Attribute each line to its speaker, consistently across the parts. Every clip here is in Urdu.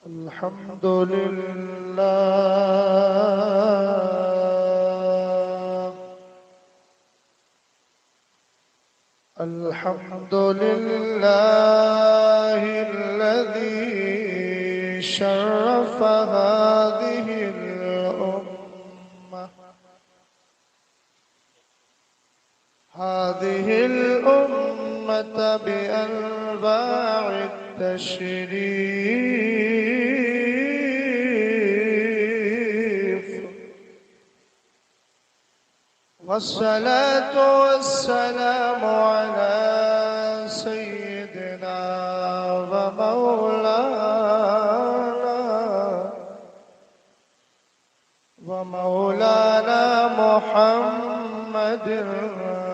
Speaker 1: الحمد لله الحمد لله الذي شرف هذه الأمة بأنواع التشريف والصلاة والسلام على سيدنا ومولانا محمد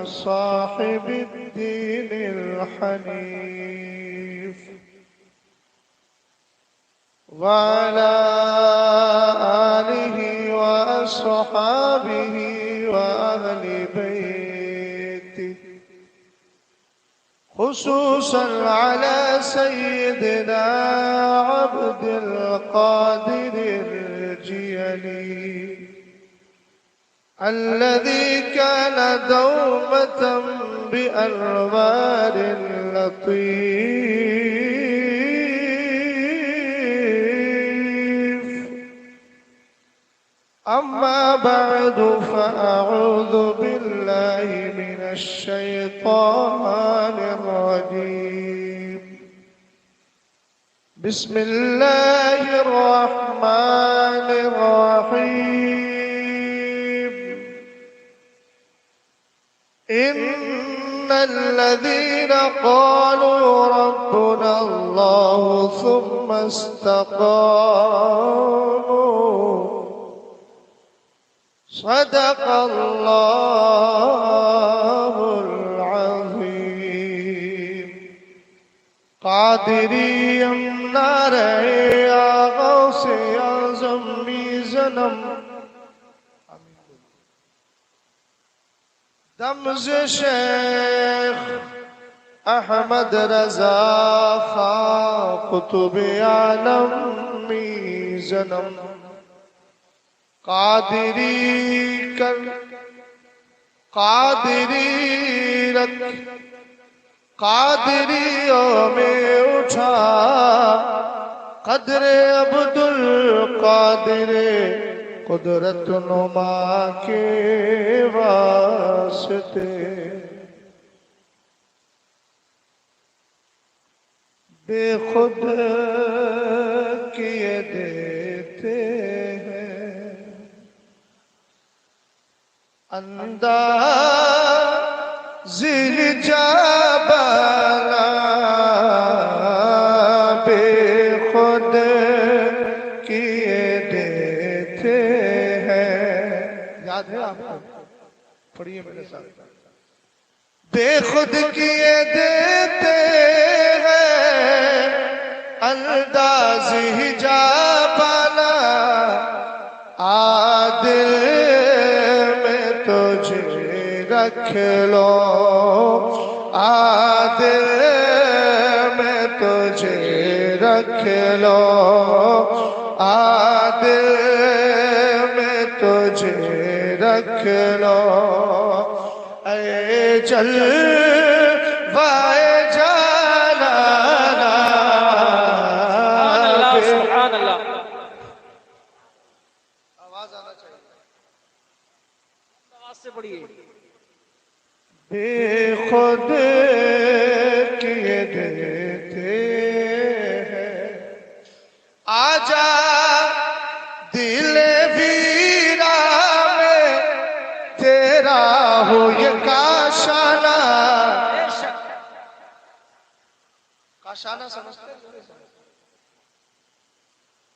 Speaker 1: صاحب الدين الحنيف وعلى آله وأصحابه وأهل بيته خصوصا على سيدنا عبد القادر الجيلي الذي كان دومة بأنوار لطيف. أما بعد فأعوذ بالله من الشيطان الرجيم. بسم الله الرحمن الرحيم. إن الذين قالوا ربنا الله ثم استقاموا صدق الله العظيم. قادری امنا رہے یا غوث اعظم میزنم دمز شیخ احمد رضا خان قطب عالم میزنم قادری کر قادری رکھ قادریوں میں اٹھا قدر عبد القادر قدرت نما کے واسطے بے خود کیے دیتے ہیں اندازِ جابانا بے خود کیے دیتے ہیں. یاد ہے آپ کو؟ پڑھیے میرے ساتھ. بے خود کیے دیتے ہیں انداز جابانا عادل میں تجھے رکھ لو عادل میں تجھے رکھ لو عادل میں تجھے رکھ لو اے جلوائے جانانا.
Speaker 2: سبحان اللہ.
Speaker 1: آواز آنا چاہیے.
Speaker 2: آواز سے پڑھیے.
Speaker 1: بے خود کیے دیتے ہیں آجا دل ویرا میں تیرا ہو یہ کاشانہ. کاشانہ سمجھتے ہیں؟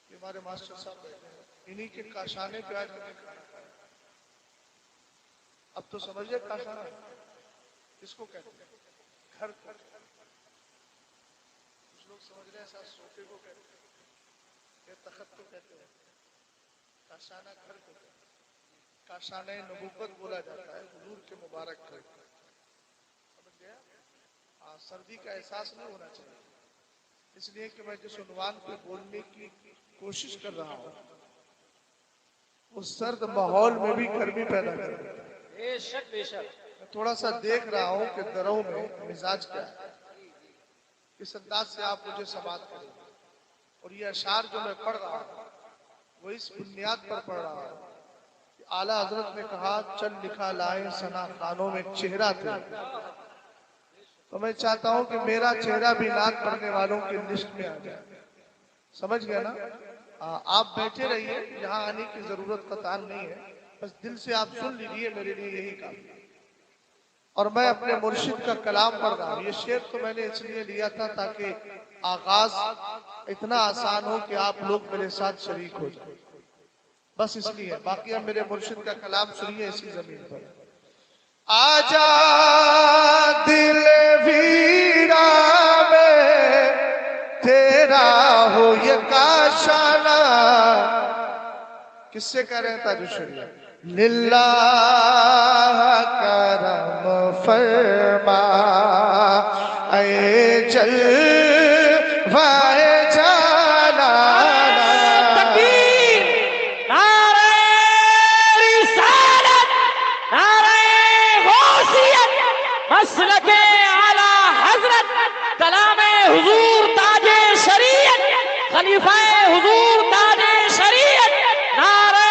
Speaker 1: یہ ہمارے ماسٹر صاحب بیٹھے ہیں انہی کے کاشانے پہ آج ہمیں اب تو سمجھے کاشانہ کس کو کہتے ہیں؟ گھر کو. کچھ لوگ سمجھ رہے ہیں ایسا صوفے کو کہتے ہیں یہ تخت کو کہتے ہیں. کاشانہ گھر کو کہتے ہیں. کاشانہ نبوت بولا جاتا ہے حضور کے مبارک گھر کو. سمجھ گیا؟ سردی کا احساس نہیں ہونا چاہیے. اس لیے کہ میں جس عنوان پہ بولنے کی کوشش کر رہا ہوں اس سرد ماحول میں بھی گرمی پیدا کر دیتا ہے۔
Speaker 2: بے شک بے شک۔
Speaker 1: میں تھوڑا سا دیکھ رہا ہوں کہ دروں میں مزاج کیا ہے، کس انداز سے آپ مجھے سماعت کریں گے، اور یہ اشعار جو میں پڑھ رہا ہوں وہ اس بنیاد پر پڑھ رہا ہوں کہ اعلیٰ حضرت نے کہا چل لکھا لائے ثنا خانوں میں چہرہ تھے، تو میں چاہتا ہوں کہ میرا چہرہ بھی نعت پڑھنے والوں کی لسٹ میں آ جائے۔ سمجھ گیا نا؟ آپ بیٹھے رہیے، یہاں آنے کی ضرورت قطعاً نہیں ہے، بس دل سے آپ سن لیجیے، میرے لیے یہی کافی ہے۔ اور میں اپنے مرشد کا کلام پڑھ رہا ہوں۔ یہ شعر تو میں نے اس لیے لیا تھا تاکہ آغاز اتنا آسان ہو کہ آپ لوگ میرے ساتھ شریک ہو جائیں، بس اس لیے۔ باقی اب میرے مرشد کا کلام سنیے اسی زمین پر۔ آجا دل ویرا میں تیرا ہو یہ کاشانہ، کس سے کہہ رہے ہیں تاج الشریعہ؟ للہ کرم فرما اے جلوہ جانا۔
Speaker 2: تکبیر، نعرہ رسالت، نعرہ غوثیت، مسلک اعلیٰ حضرت، کلام حضور تاج شریعت، خلیفہ حضور تاج شریعت، نعرہ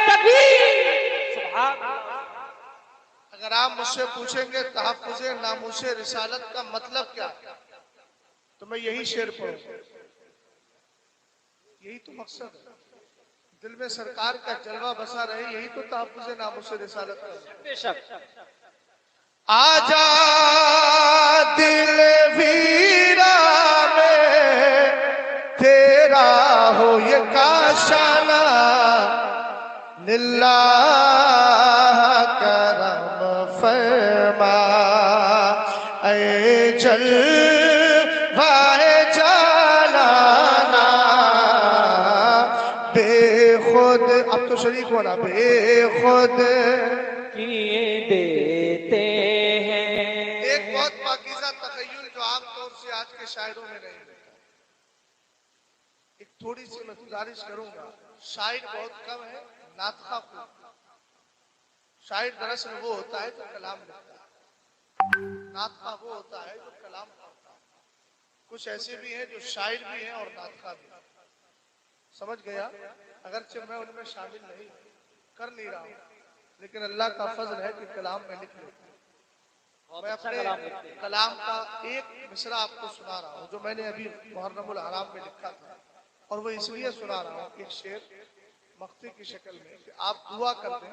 Speaker 2: تکبیر۔ سبحان اللہ۔
Speaker 1: اگر آپ مجھ سے پوچھیں گے تحفظ ناموس رسالت کا مطلب کیا ہے تو میں یہی شعر پڑھوں گا۔ یہی تو مقصد ہے، دل میں سرکار کا جلوہ بسا رہے، یہی تو تحفظ ناموس رسالت کا ہے۔
Speaker 2: بے شک۔
Speaker 1: آجا دل ویرا میں تیرا ہو یہ کاشانہ، للہ کرم فرما اے جلوہ جانانا، بے خود اب تو شریک ہونا، بے خود
Speaker 2: کیے دیتے ہیں۔
Speaker 1: ایک بہت پاکیزہ تخیل جو عام طور سے آج کے شاعروں میں نہیں ملتا۔ ایک تھوڑی سی میں گزارش کروں گا، شاعر بہت کم ہے، ناطخہ خوب۔ شاعر دراصل وہ ہوتا ہے جو کلام لکھتا ہے، ناطخہ وہ ہوتا ہے جو کلام پڑھتا ہے۔ کچھ ایسے بھی ہیں جو شاعر بھی ہیں اور ناطخہ بھی ہیں، سمجھ گیا؟ اگرچہ میں ان میں شامل نہیں کر نہیں رہا ہوں، لیکن اللہ کا فضل ہے کہ کلام میں لکھ لیتا ہوں۔ میں اپنے کلام کا ایک مصرع آپ کو سنا رہا ہوں جو میں نے ابھی محرم الحرام میں لکھا تھا، اور وہ اس لیے سنا رہا ہوں ایک شعر مقطع کی شکل میں کہ آپ دعا کر دیں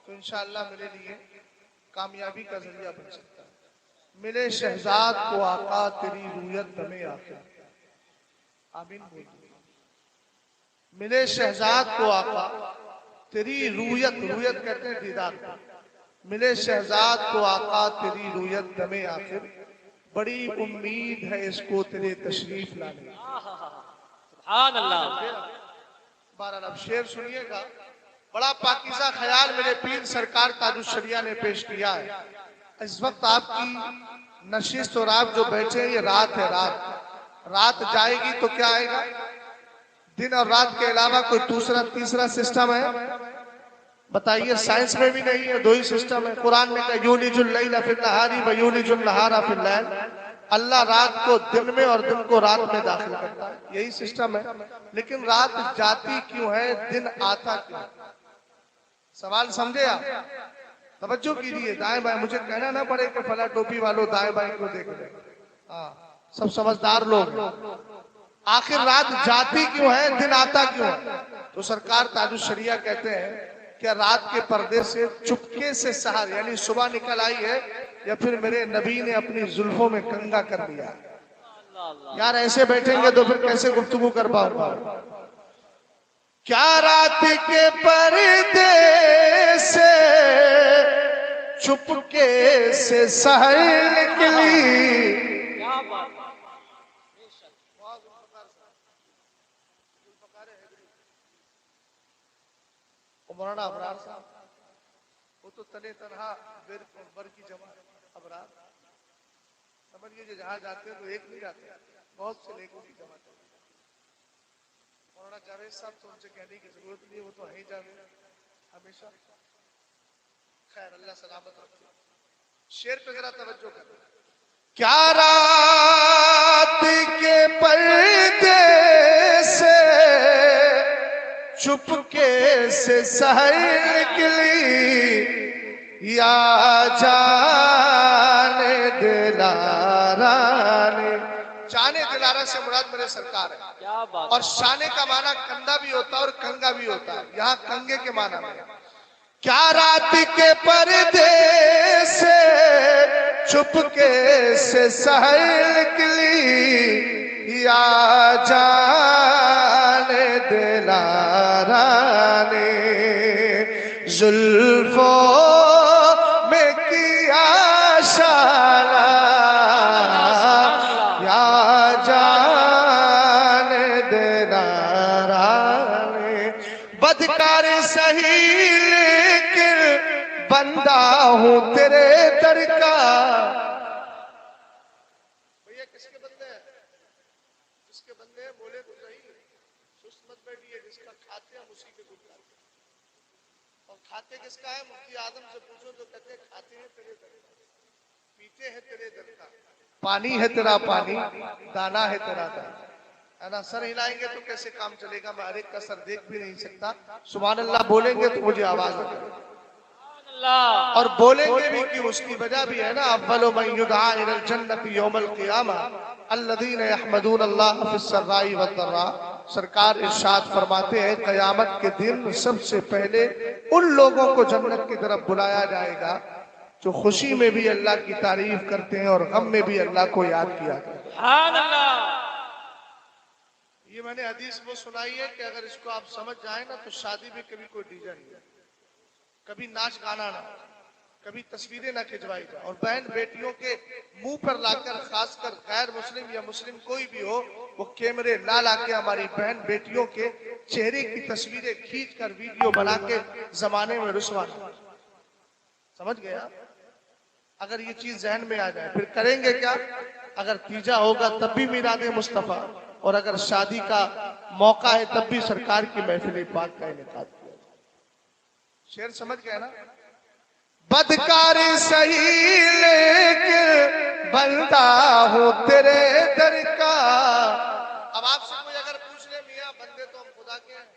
Speaker 1: تو انشاءاللہ میرے لیے کامیابی کا ذریعہ بن سکتا ہے۔ ملے شہزاد کو آقا تیری رویت دمِ آخر، آمین بولیے۔ ملے شہزاد کو آقا تیری رویت، رویت کہتے ہیں دیدار کو، ملے شہزاد کو آقا تیری رویت دمِ آخر، بڑی امید ہے اس کو تیرے تشریف لانے۔
Speaker 2: سبحان اللہ۔
Speaker 1: بہرحال اب شعر سنیے گا، بڑا پاکیزہ خیال میرے پیر سرکار تاج الشریعہ نے پیش کیا ہے۔ اس وقت آپ کی نشست اور آپ جو بیٹھے ہیں یہ رات ہے، رات جائے گی تو کیا آئے گا؟ دن اور رات کے علاوہ کوئی دوسرا تیسرا سسٹم ہے؟ بتائیے، سائنس میں بھی نہیں ہے، دو ہی سسٹم ہے۔ قرآن نے کہا یولج اللیل فی النہار ویولج النہار فی اللیل، اللہ رات کو دن میں اور دن کو رات میں داخل کرتا ہے، یہی سسٹم ہے۔ لیکن رات جاتی کیوں ہے، دن آتا کیوں ہے؟ سوال سمجھے آپ؟ توجہ کیجیے، دائیں بائیں مجھے کہنا نہ پڑے کہ فلاں ٹوپی والوں دائیں بائیں کو دیکھ رہے ہیں، ہاں سب سمجھدار لوگ ہیں۔ آخر رات جاتی کیوں ہے، دن آتا کیوں ہے؟ تو سرکار تاج الشریعہ کہتے ہیں کہ رات کے پردے سے چپکے سے سحر یعنی صبح نکل آئی ہے، یا پھر میرے نبی نے اپنی زلفوں میں کنگا کر دیا۔ یار ایسے بیٹھیں گے تو پھر کیسے گفتگو کر پاؤں گا؟ کیا رات کے پردے سے چپکے سے سحر نکلی،
Speaker 2: کیا بات ہے۔
Speaker 1: مولانا ابرار صاحب وہ تو تنے تنہا بر کی جمع ابرار، سمجھ گئے، جہاں جاتے ہیں تو ایک نہیں جاتے، بہت سے لیکوں کی جمع کر مولانا جاوید صاحب تو ان سے کہنے کی ضرورت نہیں، وہ تو ہے ہی جاوید ہمیشہ. خیر اللہ سلامت رکھے. شعر پہ ذرا توجہ کریں. کیا رات کے پردے سے چپکے سے سحر نکلی یا جانے دلارا نے. جانے دلارا سے مراد میرے سرکار ہے.
Speaker 2: کیا بات
Speaker 1: اور شانے کا معنی کندھا بھی ہوتا ہے اور کنگا بھی ہوتا ہے. یہاں کنگے کے معنی میں کیا رات کے پردے سے چپکے سے سحر نکلی یا جانے دلارا نے زلفوں میں کیا شانا یا جانے دلارا نے. بدکار سہی لیکن بندہ ہوں تیرے در کا. بھیا کس کے بندے ہیں؟ جس کے بندے ہیں بولے تو صحیح. سست مت بیٹھیے. جس کا کھاتے ہیں اسی کے گھر کا. اور کھاتے کس کا ہے؟ مفتی اعظم سے پوچھو تو کہتے ہیں کھاتے ہیں تیرے در کا، پیتے ہیں تیرے در کا. پانی ہے تیرا پانی، دانا ہے تیرا دانا. سر ہلائیں گے تو کیسے کام چلے گا؟ میں ہر ایک کا سر دیکھ بھی نہیں سکتا. سبحان اللہ بولیں گے تو مجھے آواز آئے اور بولیں گے بھی کہ اس کی وجہ بھی ہے نا. اول من یدعا الی الجنۃ یوم القیامہ الذین یحمدون اللہ فی السراء والضراء. سرکار ارشاد فرماتے ہیں قیامت کے دن سب سے پہلے ان لوگوں کو جنت کی طرف بلایا جائے گا جو خوشی میں بھی اللہ کی تعریف کرتے ہیں اور غم میں بھی اللہ کو یاد کیا کرتے ہیں.
Speaker 2: سبحان اللہ.
Speaker 1: یہ میں نے حدیث وہ سنائی ہے کہ اگر اس کو آپ سمجھ جائیں نا تو شادی میں کبھی کوئی ڈی جے نہیں، کبھی ناچ گانا نہ، کبھی تصویریں نہ کھنچوائی جائے. اور بہن بیٹیوں کے منہ پر لا کر، خاص کر غیر مسلم یا مسلم کوئی بھی ہو، وہ کیمرے نہ لا کے ہماری بہن بیٹیوں کے چہرے کی تصویریں کھینچ کر ویڈیو بنا کے زمانے میں رسوا نہ. سمجھ گیا؟ اگر یہ چیز ذہن میں آ جائے پھر کریں گے کیا؟ اگر تیجا ہوگا تب بھی میلاد مصطفیٰ، اور اگر شادی کا موقع ہے تب بھی سرکار کی محفل پاک کا انعقاد کیا. شعر سمجھ گئے نا؟ بدکار سہی لیکن بندہ ہوں تیرے در کا. اب آپ سے کوئی اگر پوچھ لے میاں بندے تو ہم خدا کے ہیں،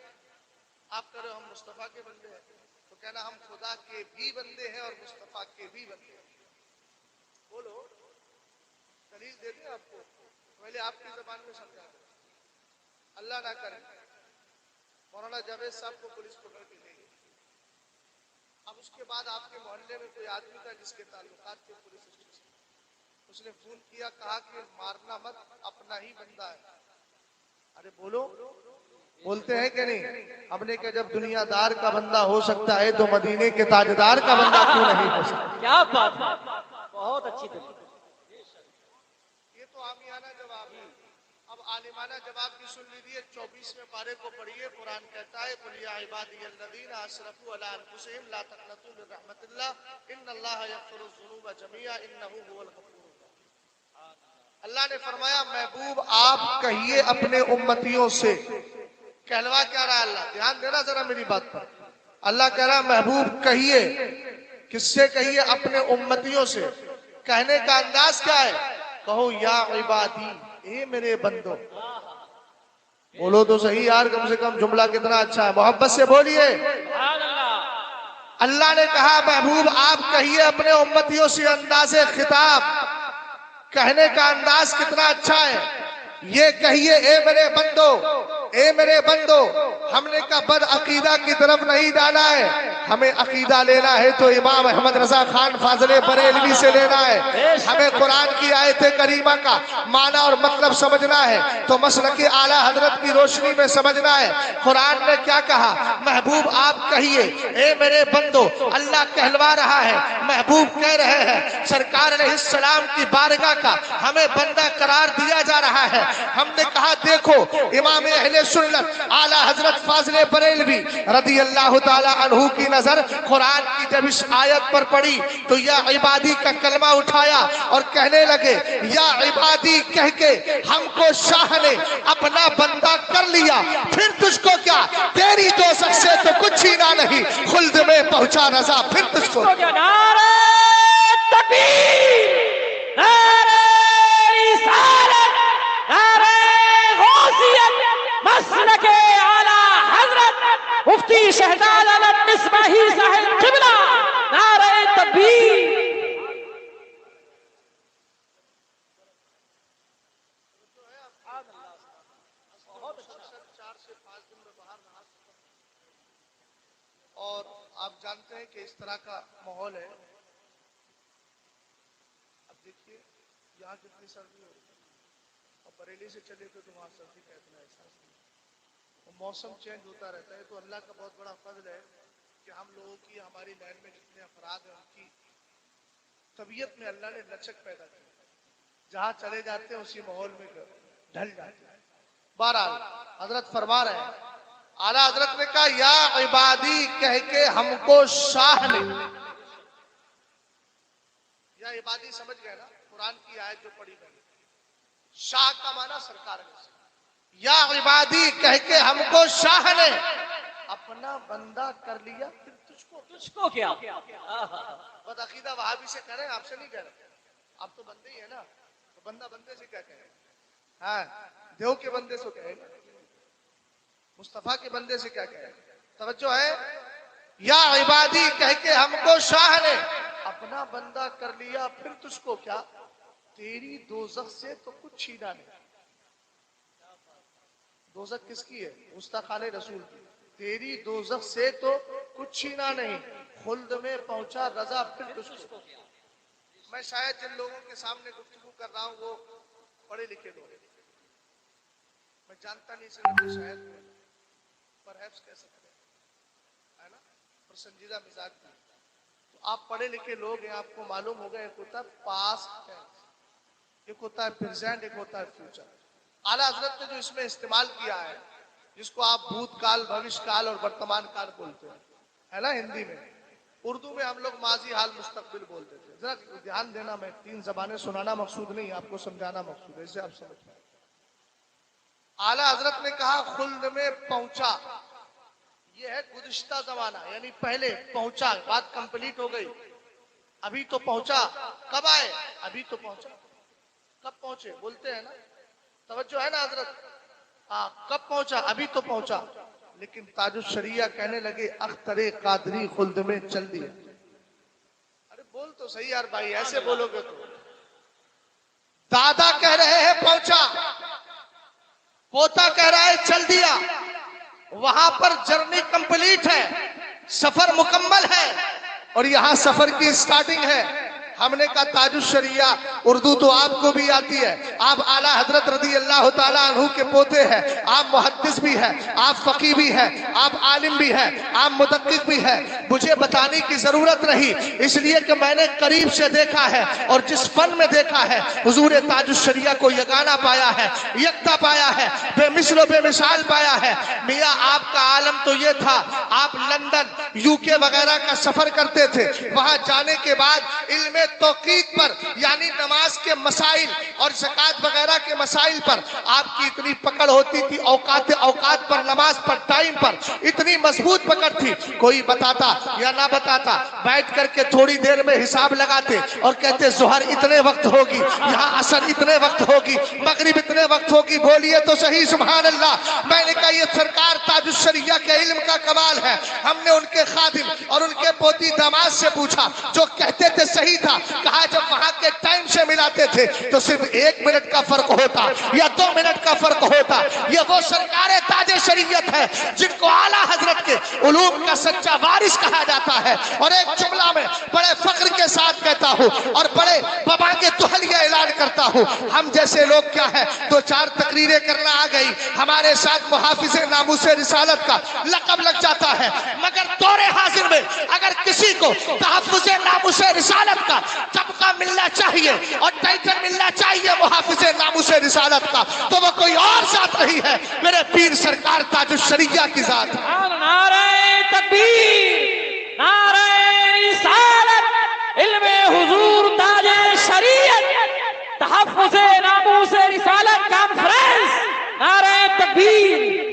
Speaker 1: آپ کرو ہم مصطفیٰ کے بندے ہیں، تو کہنا ہم خدا کے بھی بندے ہیں اور مصطفیٰ کے بھی بندے ہیں. بولو دلیل دے دیں آپ کو، پہلے آپ کی زبان میں سمجھا دیں. اللہ نہ کرے مولانا جاوید صاحب کو پولیس پکڑ کے لے گئی. اب اس کے بعد آپ کے محلے میں کوئی آدمی تھا جس کے تعلقات تھے پولیس اسٹیشن سے. اس نے فون کیا، کہا کہ مارنا مت، اپنا ہی بندہ ہے. ارے بولو، بولتے ہیں کہ نہیں؟ ہم نے کہا جب دنیا دار کا بندہ ہو سکتا ہے تو مدینے کے تاجدار کا بندہ کیوں نہیں ہو سکتا؟
Speaker 2: کیا بات ہے، بہت اچھی دلیل.
Speaker 1: یہ تو عامیانہ جواب ہے. اب عالمانہ جواب بھی سن لیجیے. 24ویں پارے کو پڑھیے. قرآن کہتا ہے قل یا عبادی الذین اسرفوا علی انفسہم لا تقنطوا من رحمت اللہ ان اللہ یغفر الذنوب جميعا انہ هو الغفور الرحیم. اللہ نے فرمایا محبوب آپ کہیے اپنے امتیوں سے. کہلوا کیا رہا ہے اللہ؟ دھیان دینا ذرا میری بات پر. اللہ کہہ رہا محبوب کہیے. کس سے کہیے؟ اپنے امتیوں سے. کہنے کا انداز کیا ہے؟ کہو یا عبادی، اے میرے بندو. بولو تو صحیح یار، کم سے کم جملہ کتنا اچھا ہے. محبت سے بولیے. اللہ نے کہا محبوب آپ کہیے اپنے امتیوں سے. انداز خطاب، کہنے کا انداز کتنا اچھا ہے. یہ کہیے اے میرے بندو، اے میرے بندو. ہم نے کہا بد عقیدہ کی طرف نہیں جانا ہے، ہمیں عقیدہ لینا ہے تو امام احمد رضا خان فاضل بریلوی سے لینا ہے. ہمیں قرآن کی آیت کریمہ کا معنی اور مطلب سمجھنا ہے تو مسلک اعلیٰ حضرت کی روشنی میں سمجھنا ہے. قرآن نے کیا کہا؟ محبوب آپ کہیے اے میرے بندو. اللہ کہلوا رہا ہے، محبوب کہہ رہے ہیں. سرکار علیہ السلام کی بارگاہ کا ہمیں بندہ قرار دیا جا رہا ہے. ہم نے کہا دیکھو امام اہل سنت اعلیٰ حضرت فاضل بریلوی رضی اللہ تعالی عنہ کی نظر قرآن کی جب اس آیت پر پڑی تو یا عبادی کا کلمہ اٹھایا اور کہنے لگے یا عبادی کہہ کے ہم کو شاہ نے اپنا بندہ کر لیا، پھر تجھ کو کیا، تیری دوزخ سے تو کچھ چھینا نہیں، خلد میں پہنچا رضا پھر تجھ کو کیا۔
Speaker 2: نعرہ تکبیر، نعرہ رسالت، نعرہ غوثیت، مسلک اعلیٰ حضرت مفتی شہزاد علم مصباحی صاحب قبلہ، نعرہ تکبیر۔
Speaker 1: اور آپ جانتے ہیں کہ اس طرح کا ماحول ہے۔ اب دیکھیے یہاں کتنی سردی ہو رہی ہے اور بریلی سے چلے تو وہاں سردی کا اتنا احساس نہیں، موسم چینج ہوتا رہتا ہے۔ تو اللہ کا بہت بڑا فضل ہے کہ ہم لوگوں کی، ہماری لائن میں جتنے افراد ہیں ان کی طبیعت میں اللہ نے لچک پیدا کی، جہاں چلے جاتے ہیں اسی ماحول میں ڈھل جاتے ہیں۔ بہرحال حضرت فرما رہے ہیں، اعلیٰ حضرت نے کہا یا عبادی کہہ کے ہم کو شاہ نے، یا عبادی سمجھ گئے نا قرآن کی آیت جو پڑھی میں نے، شاہ کا معنی سرکار ہے۔ یا عبادی کہہ کے ہم کو شاہ نے اپنا بندہ کر لیا، پھر تجھ کو
Speaker 2: کیا؟
Speaker 1: بد عقیدہ وہابی سے کہہ رہے ہیں، آپ سے نہیں کہہ رہے، آپ تو بندے ہی ہے نا، تو بندہ بندے سے کیا کہے؟ ہاں دیو کے بندے سے کہے گا، مصطفیٰ کے بندے سے کیا کہے؟ توجہ ہے، یا عبادی کہہ کے ہم کو شاہ نے اپنا بندہ کر لیا، پھر تجھ کو کیا، تیری دوزخ سے تو کچھ چھینا نہیں۔ دوزخ کس کی ہے؟ مستخان رسول کی۔ تیری دوزخ سے تو کچھ چھینا نہیں، خلد میں پہنچا رضا پھر تجھ کو۔ میں شاید جن لوگوں کے سامنے گفتگو کر رہا ہوں وہ پڑھے لکھے لوگ، میں جانتا نہیں سکتا، شاید پرہیپس کہہ سکتے ہیں نا، اور سنجیدہ مزاج کی، تو آپ پڑھے لکھے لوگ ہیں، آپ کو معلوم ہوگا ایک ہوتا ہے پاسٹ ٹینس، ایک ہوتا ہے پریزنٹ، ایک ہوتا ہے فیوچر۔ اعلیٰ حضرت نے جو اس میں استعمال کیا ہے، جس کو آپ بھوت کال، بھوش کال اور ورتمان کال بولتے ہیں، ہے نا ہندی میں، اردو میں ہم لوگ ماضی، حال، مستقبل بولتے تھے۔ ذرا دھیان دینا، میں 3 زبانیں سنانا مقصود نہیں، آپ کو سمجھانا مقصود ہے، اسے آپ سمجھ پائیں۔ اعلیٰ حضرت نے کہا خلد میں پہنچا، یہ ہے گزشتہ زمانہ، یعنی پہلے پہنچا، بات کمپلیٹ ہو گئی، ابھی تو پہنچا، کب آئے؟ ابھی تو پہنچا، کب پہنچے بولتے ہیں نا، توجہ ہے نا حضرت، ہاں کب پہنچا؟ ابھی تو پہنچا۔ لیکن تاج الشریعہ کہنے لگے اختر قادری خلد میں چل دیا۔ ارے بول تو صحیح یار بھائی، ایسے بولو گے تو۔ دادا کہہ رہے ہیں پہنچا، پوتا کہہ رہا ہے چل دیا، وہاں پر جرنی کمپلیٹ ہے، سفر مکمل ہے، اور یہاں سفر کی سٹارٹنگ ہے۔ ہم نے کہا تاج الشریعہ اردو تو آپ کو بھی آتی ہے، آپ اعلیٰ حضرت رضی اللہ تعالیٰ عنہ کے پوتے ہیں، آپ محدث بھی ہیں، آپ فقیہ بھی ہیں، آپ عالم بھی ہیں، آپ مدقق بھی ہیں، مجھے بتانے کی ضرورت نہیں، اس لیے کہ میں نے قریب سے دیکھا ہے، اور جس فن میں دیکھا ہے حضور تاج الشریعہ کو یگانہ پایا ہے، یکتا پایا ہے، بے مثل و بے مثال پایا ہے۔ میاں آپ کا عالم تو یہ تھا، آپ لندن، UK وغیرہ کا سفر کرتے تھے، وہاں جانے کے بعد علم توقیت پر، یعنی نماز کے مسائل اور زکوٰۃ وغیرہ کے مسائل پر آپ کی اتنی پکڑ ہوتی تھی، اوقات پر، نماز پر، ٹائم پر اتنی مضبوط پکڑ تھی، کوئی بتاتا یا نہ بتاتا، بیٹھ کر کے تھوڑی دیر میں حساب لگاتے اور کہتے ظہر اتنے وقت ہوگی، یہاں عصر اتنے وقت ہوگی، مغرب اتنے وقت ہوگی، بولیے تو صحیح سبحان اللہ۔ میں نے کہا یہ سرکار تاج الشریعہ کے علم کا کمال ہے۔ ہم نے ان کے خادم اور ان کے پوتی داماد سے پوچھا، جو کہتے تھے صحیح تھا، کہا جب وہاں کے ٹائم سے ملاتے تھے تو صرف 1 منٹ کا فرق ہوتا یا 2 منٹ کا فرق ہوتا۔ یہ وہ سرکار تاج شریعت ہے جن کو اعلیٰ حضرت کے علوم کا سچا وارث کہا جاتا ہے۔ اور ایک جملہ میں بڑے فخر کے ساتھ کہتا ہوں اور بڑے ببانگ تحلیہ اعلان کرتا ہوں، ہم جیسے لوگ کیا ہے 2-4 تقریریں کرنا آ گئی، ہمارے ساتھ محافظ ناموس رسالت رسالت کا لقب لگ جاتا ہے، مگر دور حاضر میں اگر کسی کو تحفظ ناموس رسالت کا طبقہ ملنا چاہیے اور ٹائٹل ملنا چاہیے محافظ ناموس رسالت کا، تو وہ کوئی اور ذات نہیں ہے، میرے پیر سرکار تاج الشریعہ کی ذات ہے۔
Speaker 2: نعرہ تکبیر، نعرہ رسالت، علم حضور تاج شریعت، تحفظ ناموس رسالت کانفرنس، نعرہ تکبیر۔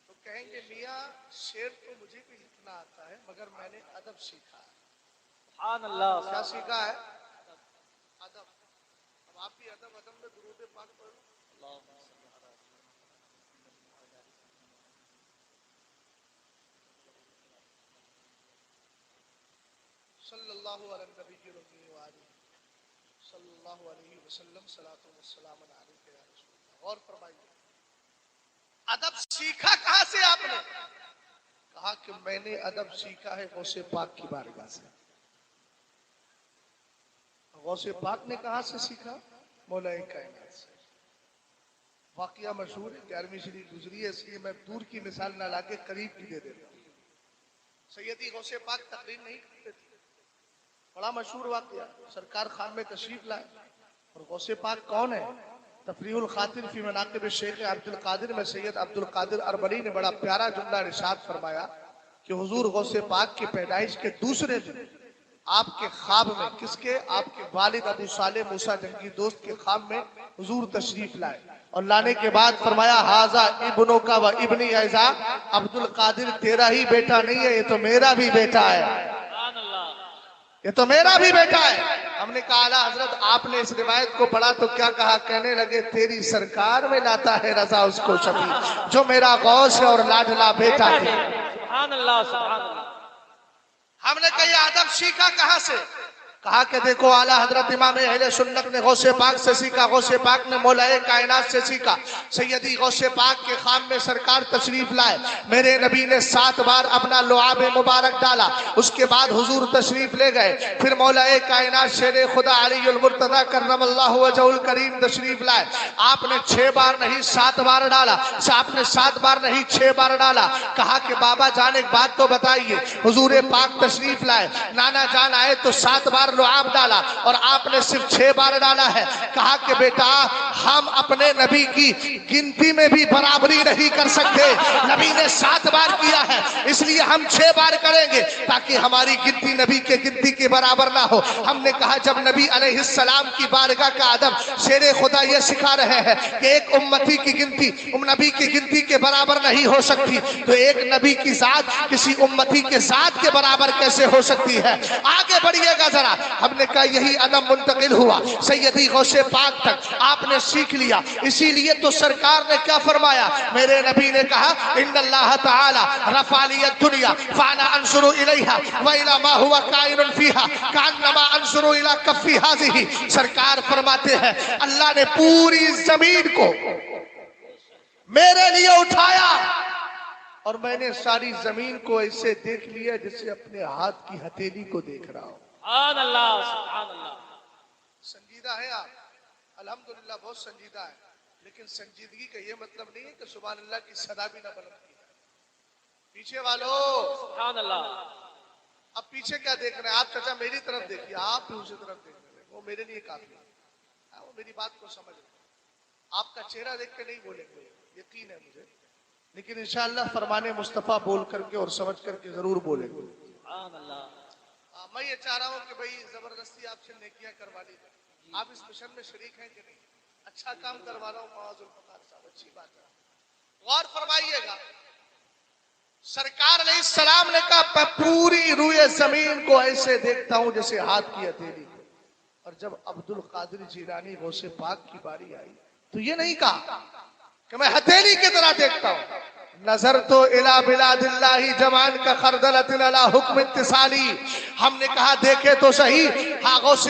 Speaker 1: تو کہیں گے میاں شعر تو مجھے بھی لکھنا آتا ہے مگر میں نے ادب سیکھا ہے۔
Speaker 2: سبحان اللہ۔
Speaker 1: کیا سیکھا ہے؟ ادب۔ اب آپ بھی ادب میں درود پاک پڑھو۔ صلی اللہ علیہ نبی وآلہ صلی اللہ علیہ وسلم، صلاۃ والسلام علیک یا رسول اللہ۔ اور فرمائیے ادب سیکھا کہاں سے آپ نے؟ کہا کہ میں نے ادب سیکھا ہے غوث پاک کی بارگاہ سے۔ غوث پاک نے کہاں سے سیکھا؟ مولا کائنات سے۔ واقعہ مشہور ہے، 11ویں شریف گزری ہے، اس لیے میں دور کی مثال نہ لا کے قریب کی دے دیتا ہوں۔ سیدی غوث پاک تقریر نہیں کرتے تھے، بڑا مشہور واقعہ، سرکار خان میں تشریف لائے اور غوث پاک کون ہے؟ تفریح الخاطر فی مناقب شیخ عبد القادر میں سید عبد القادر اربلی نے بڑا پیارا جملہ ارشاد فرمایا کہ حضور غوث پاک کی پیدائش کے دوسرے دن آپ کے خواب میں، کس کے؟ آپ کے والد ابو صالح موسیٰ جنگی دوست کے خواب میں حضور تشریف لائے اور لانے کے بعد فرمایا ھذا ابنوں کا و ابنی ایزا، عبد القادر تیرا ہی بیٹا نہیں ہے، یہ تو میرا بھی بیٹا ہے، یہ تو میرا بھی بیٹا ہے۔ ہم نے کہا اعلیٰ حضرت آپ نے اس روایت کو پڑھا تو کیا کہا؟ کہنے لگے تیری سرکار میں لاتا ہے رضا اس کو شفیع، جو میرا غوث ہے اور لاڈلا بیٹا ہے۔
Speaker 2: سبحان اللہ، سبحان اللہ۔
Speaker 1: ہم نے کہا یہ ادب سیکھا کہاں سے؟ کہا کہ دیکھو اعلیٰ حضرت امام اہل سنت نے غوث پاک سے سیکھا، غوث پاک نے مولا کائنات سے سیکھا۔ سیدی غوث پاک کے خواب میں سرکار تشریف لائے، میرے نبی نے 7 بار اپنا لعاب مبارک ڈالا، اس کے بعد حضور تشریف لے گئے، پھر مولا کائنات شیر خدا علی المرتضی کرم اللہ وجہ الکریم تشریف لائے۔ آپ نے 6 بار نہیں 7 بار ڈالا، آپ نے 7 بار نہیں 6 بار ڈالا۔ کہا کہ بابا جان ایک بات تو بتائیے، حضور پاک تشریف لائے، نانا جان آئے تو 7 بار لعاب ڈالا اور آپ نے صرف 6 بار ڈالا ہے۔ کہا کہ بیٹا ہم اپنے نبی کی گنتی میں بھی برابری نہیں کر سکتے، نبی نے 7 بار کیا ہے اس لیے ہم 6 بار کریں گے تاکہ ہماری گنتی نبی کے گنتی کے برابر نہ ہو۔ ہم نے کہا جب نبی علیہ السلام کی بارگاہ کا ادب شیر خدا یہ سکھا رہے ہیں کہ ایک امتی کی گنتی نبی کی گنتی کے برابر نہیں ہو سکتی، تو ایک نبی کی ذات کسی امتی کے ذات کے برابر کیسے ہو سکتی ہے؟ آگے بڑھیے گا ذرا۔ ہم نے کہا یہی ادب منتقل ہوا سیدی غوث پاک تک، آپ نے سیکھ لیا، اسی لیے تو سرکار نے کیا فرمایا؟ میرے نبی نے کہا ان اللہ تعالی رفع لی الدنیا فانا انظر الیہا والی ما هو کائن فیہا کانما انظر الی کف ہذہ۔ سرکار فرماتے ہیں اللہ نے پوری زمین کو میرے لیے اٹھایا اور میں نے ساری زمین کو ایسے دیکھ لیا جسے اپنے ہاتھ کی ہتھیلی کو دیکھ رہا ہوں۔
Speaker 2: سبحان اللہ، سبحان اللہ۔
Speaker 1: سنجیدہ ہے آپ؟ الحمدللہ بہت سنجیدہ ہے، لیکن سنجیدگی کا یہ مطلب نہیں ہے کہ سبحان اللہ کی صدا بھی نہ بلند کی ہے۔ پیچھے والوں
Speaker 2: سبحان اللہ۔
Speaker 1: اب پیچھے کیا دیکھ رہے ہیں آپ؟ چچا میری طرف دیکھیے، آپ بھی اسی طرف دیکھ رہے ہیں، وہ میرے لیے کافی ہے، وہ میری بات کو سمجھ رہے ہیں۔ آپ کا چہرہ دیکھ کے نہیں بولیں گے، یقین ہے مجھے، لیکن انشاءاللہ فرمان مصطفیٰ بول کر کے اور سمجھ کر کے ضرور بولیں گے۔
Speaker 2: سبحان اللہ۔
Speaker 1: میں یہ چاہ رہا ہوں کہ بھئی زبردستی آپ سے نیکیاں کروا لی جائیں۔ آپ اس مشن میں شریک ہیں کہ نہیں؟ اچھا کام کروا رہا ہوں معاذ الفقار صاحب، اچھی بات ہے۔ غور فرمائیے گا، سرکار علیہ السلام نے کہا میں پوری روئے زمین کو ایسے دیکھتا ہوں جیسے ہاتھ کی ہتھیلی کو، اور جب عبد القادر جیلانی غوث پاک کی باری آئی تو یہ نہیں کہا کہ میں ہتھیلی کی طرح دیکھتا ہوں، نظر تو الہ بلاد اللہ جمان کا خردلت علی حکم اتصالی۔ ہم نے کہا دیکھے تو صحیح، غوث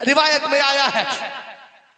Speaker 1: روایت میں آیا ہے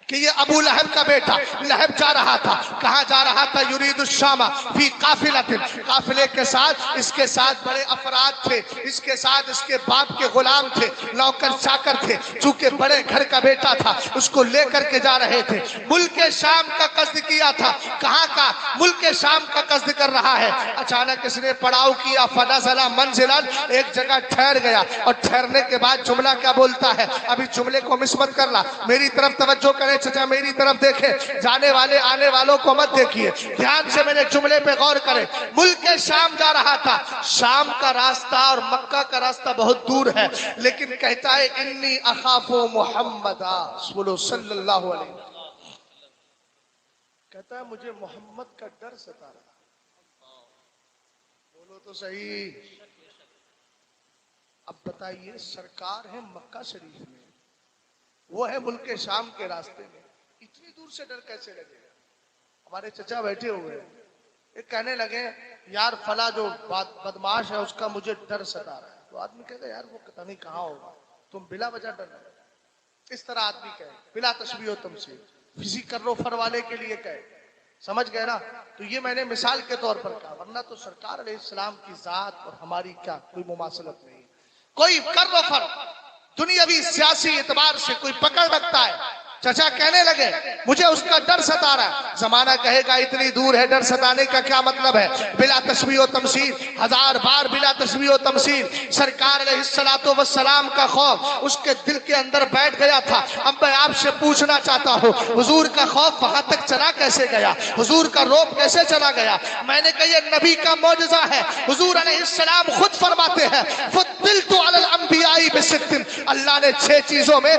Speaker 1: کہ یہ ابو لہب کا بیٹا لہب جا رہا تھا. کہاں جا رہا تھا؟ یرید الشام فی قافلۃ، قافلے کے ساتھ اس کے ساتھ بڑے افراد تھے، اس کے ساتھ اس کے باپ کے غلام تھے، نوکر چاکر تھے. چونکہ بڑے گھر کا بیٹا تھا اس کو لے کر کے جا رہے تھے. ملک شام کا قصد کیا تھا. کہاں کا؟ ملک شام کا قصد کر رہا ہے. اچانک اس نے پڑاؤ کیا، فنزل منزلا، ایک جگہ ٹھہر گیا. اور ٹھہرنے کے بعد جملہ کیا بولتا ہے؟ ابھی جملے کو مس مت کرنا، میری طرف توجہ کریں چچا، میری طرف دیکھیں، جانے والے آنے والوں کو مت دیکھیے، دھیان سے میرے جملے پہ غور کریں. ملک شام جا رہا تھا. شام کا راستہ اور مکہ کا راستہ بہت دور ہے، لیکن کہتا ہے انی اخاف محمدا صلی اللہ علیہ وسلم، کہتا ہے مجھے محمد کا ڈر ستا رہا. بولو تو صحیح. اب بتائیے، سرکار ہے مکہ شریف میں، وہ ہے ملک شام کے راستے میں، اتنی دور سے ڈر کیسے لگے گا؟ ہمارے چچا بیٹھے ہوئے ہیں، ایک کہنے لگے یار فلاں جو بدماش ہے اس کا مجھے ڈر ستا رہا ہے. تو آدمی کہتا ہے یار وہ پتہ نہیں کہاں ہوگا، تم بلا وجہ ڈر رہے ہو. اس طرح آدمی کہے بلا تشبیہ و تمثیل، کسی کرو فر والے کے لیے کہے. سمجھ گئے نا؟ تو یہ میں نے مثال کے طور پر کہا، ورنہ تو سرکار علیہ السلام کی ذات اور ہماری کیا کوئی مماثلت نہیں. کوئی کر و فر دنیاوی سیاسی اعتبار سے کوئی پکڑ رکھتا ہے. چچا کہنے لگے مجھے اس کا ڈر ستا رہا ہے. زمانہ کہے گا اتنی دور ہے، ڈر ستانے کا کیا مطلب ہے؟ بلا تشبیہ و تمثیل، ہزار بار بلا تشبیہ و تمثیل. سرکار علیہ السلام کا خوف اس کے دل کے اندر بیٹھ گیا تھا. اب میں آپ سے پوچھنا چاہتا ہوں، حضور کا خوف وہاں تک چلا کیسے گیا؟ حضور کا روب کیسے چلا گیا؟ میں نے کہا یہ نبی کا معجزہ ہے. حضور علیہ السلام خود فرماتے ہیں فضلت علی الانبیاء بست، اللہ نے 6 چیزوں میں